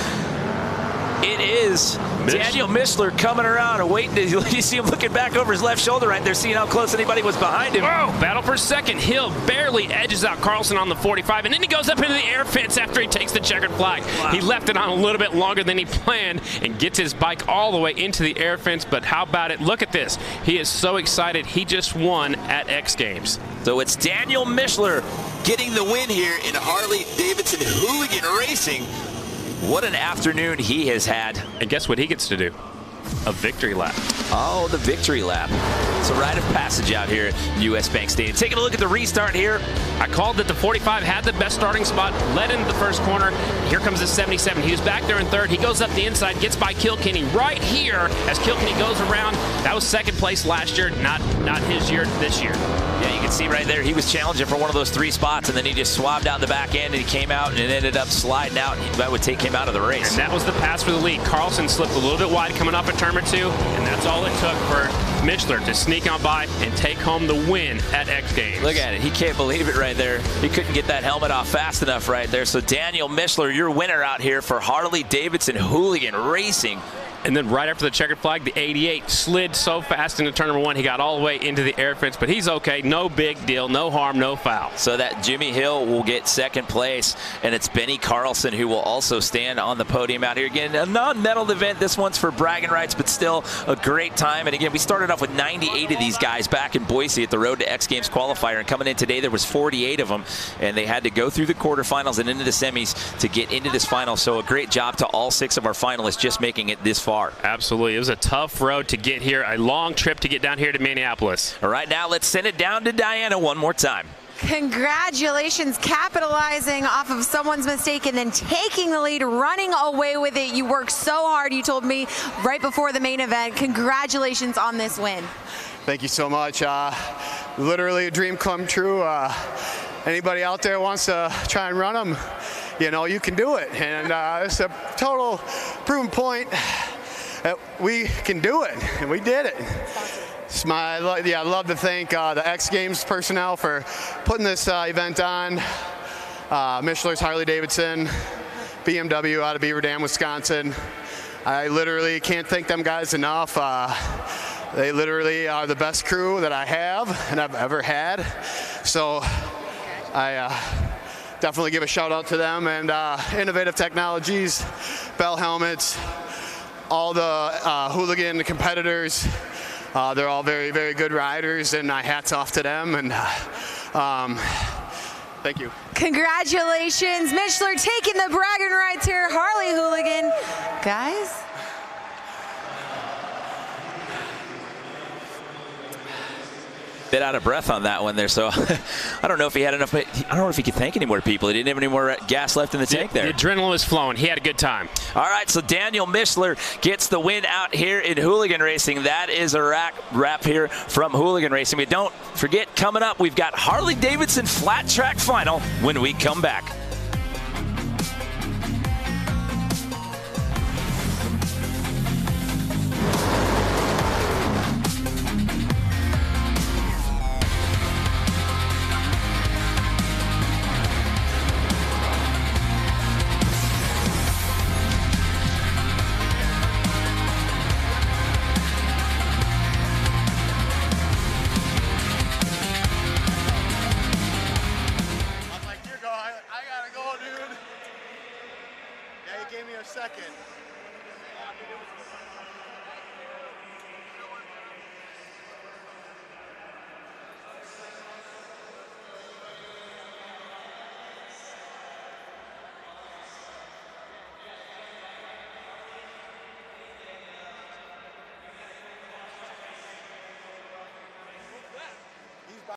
It is Daniel Mishler coming around and waiting. You see him looking back over his left shoulder right there, seeing how close anybody was behind him. Whoa, battle for second. Hill barely edges out Carlson on the 45, and then he goes up into the air fence after he takes the checkered flag. Wow. He left it on a little bit longer than he planned and gets his bike all the way into the air fence, but how about it? Look at this. He is so excited. He just won at X Games. So it's Daniel Mishler getting the win here in Harley-Davidson Hooligan Racing. What an afternoon he has had. And guess what he gets to do? A victory lap. Oh, the victory lap. It's a rite of passage out here at US Bank Stadium. Taking a look at the restart here. I called that the 45 had the best starting spot, led into the first corner. Here comes the 77. He was back there in third. He goes up the inside, gets by Kilkenny right here as Kilkenny goes around. That was second place last year, not his year this year. Yeah, you can see right there, he was challenging for one of those 3 spots, and then he just swabbed out the back end, and he came out, and it ended up sliding out. That would take him out of the race. And that was the pass for the lead. Carlson slipped a little bit wide coming up at turn number 2, and that's all it took for Michler to sneak on by and take home the win at X Games. Look at it. He can't believe it right there. He couldn't get that helmet off fast enough right there. So Daniel Michler, your winner out here for Harley-Davidson Hooligan Racing. And then right after the checkered flag, the 88 slid so fast into turn number 1, he got all the way into the air fence, but he's okay. No big deal, no harm, no foul. So that Jimmy Hill will get second place, and it's Benny Carlson who will also stand on the podium out here. Again, a non-medal event. This one's for bragging rights, but still a great time. And again, we started off with 98 of these guys back in Boise at the Road to X Games qualifier, and coming in today, there was 48 of them, and they had to go through the quarterfinals and into the semis to get into this final. So a great job to all 6 of our finalists just making it this far. Absolutely. It was a tough road to get here, a long trip to get down here to Minneapolis. All right, now let's send it down to Diana one more time. Congratulations, capitalizing off of someone's mistake and then taking the lead, running away with it. You worked so hard, you told me right before the main event. Congratulations on this win. Thank you so much. Literally a dream come true. Anybody out there wants to try and run them, you know, you can do it. And it's a total proven point that we can do it, and we did it. I'd love to thank the X Games personnel for putting this event on. Michler's Harley-Davidson, BMW out of Beaver Dam, Wisconsin. I literally can't thank them guys enough. They literally are the best crew that I have and I've ever had. So I definitely give a shout out to them, and Innovative Technologies, Bell Helmets, all the hooligan competitors. They're all very, very good riders, and hats off to them. And thank you. Congratulations, Michler taking the bragging rights here, Harley Hooligan. Guys. Bit out of breath on that one there, so I don't know if he had enough. I don't know if he could thank any more people. He didn't have any more gas left in the tank there. The adrenaline was flowing. He had a good time. All right, so Daniel Michler gets the win out here in Hooligan Racing. That is a wrap here from Hooligan Racing. But don't forget, coming up, we've got Harley-Davidson Flat Track Final when we come back. Gave me a second.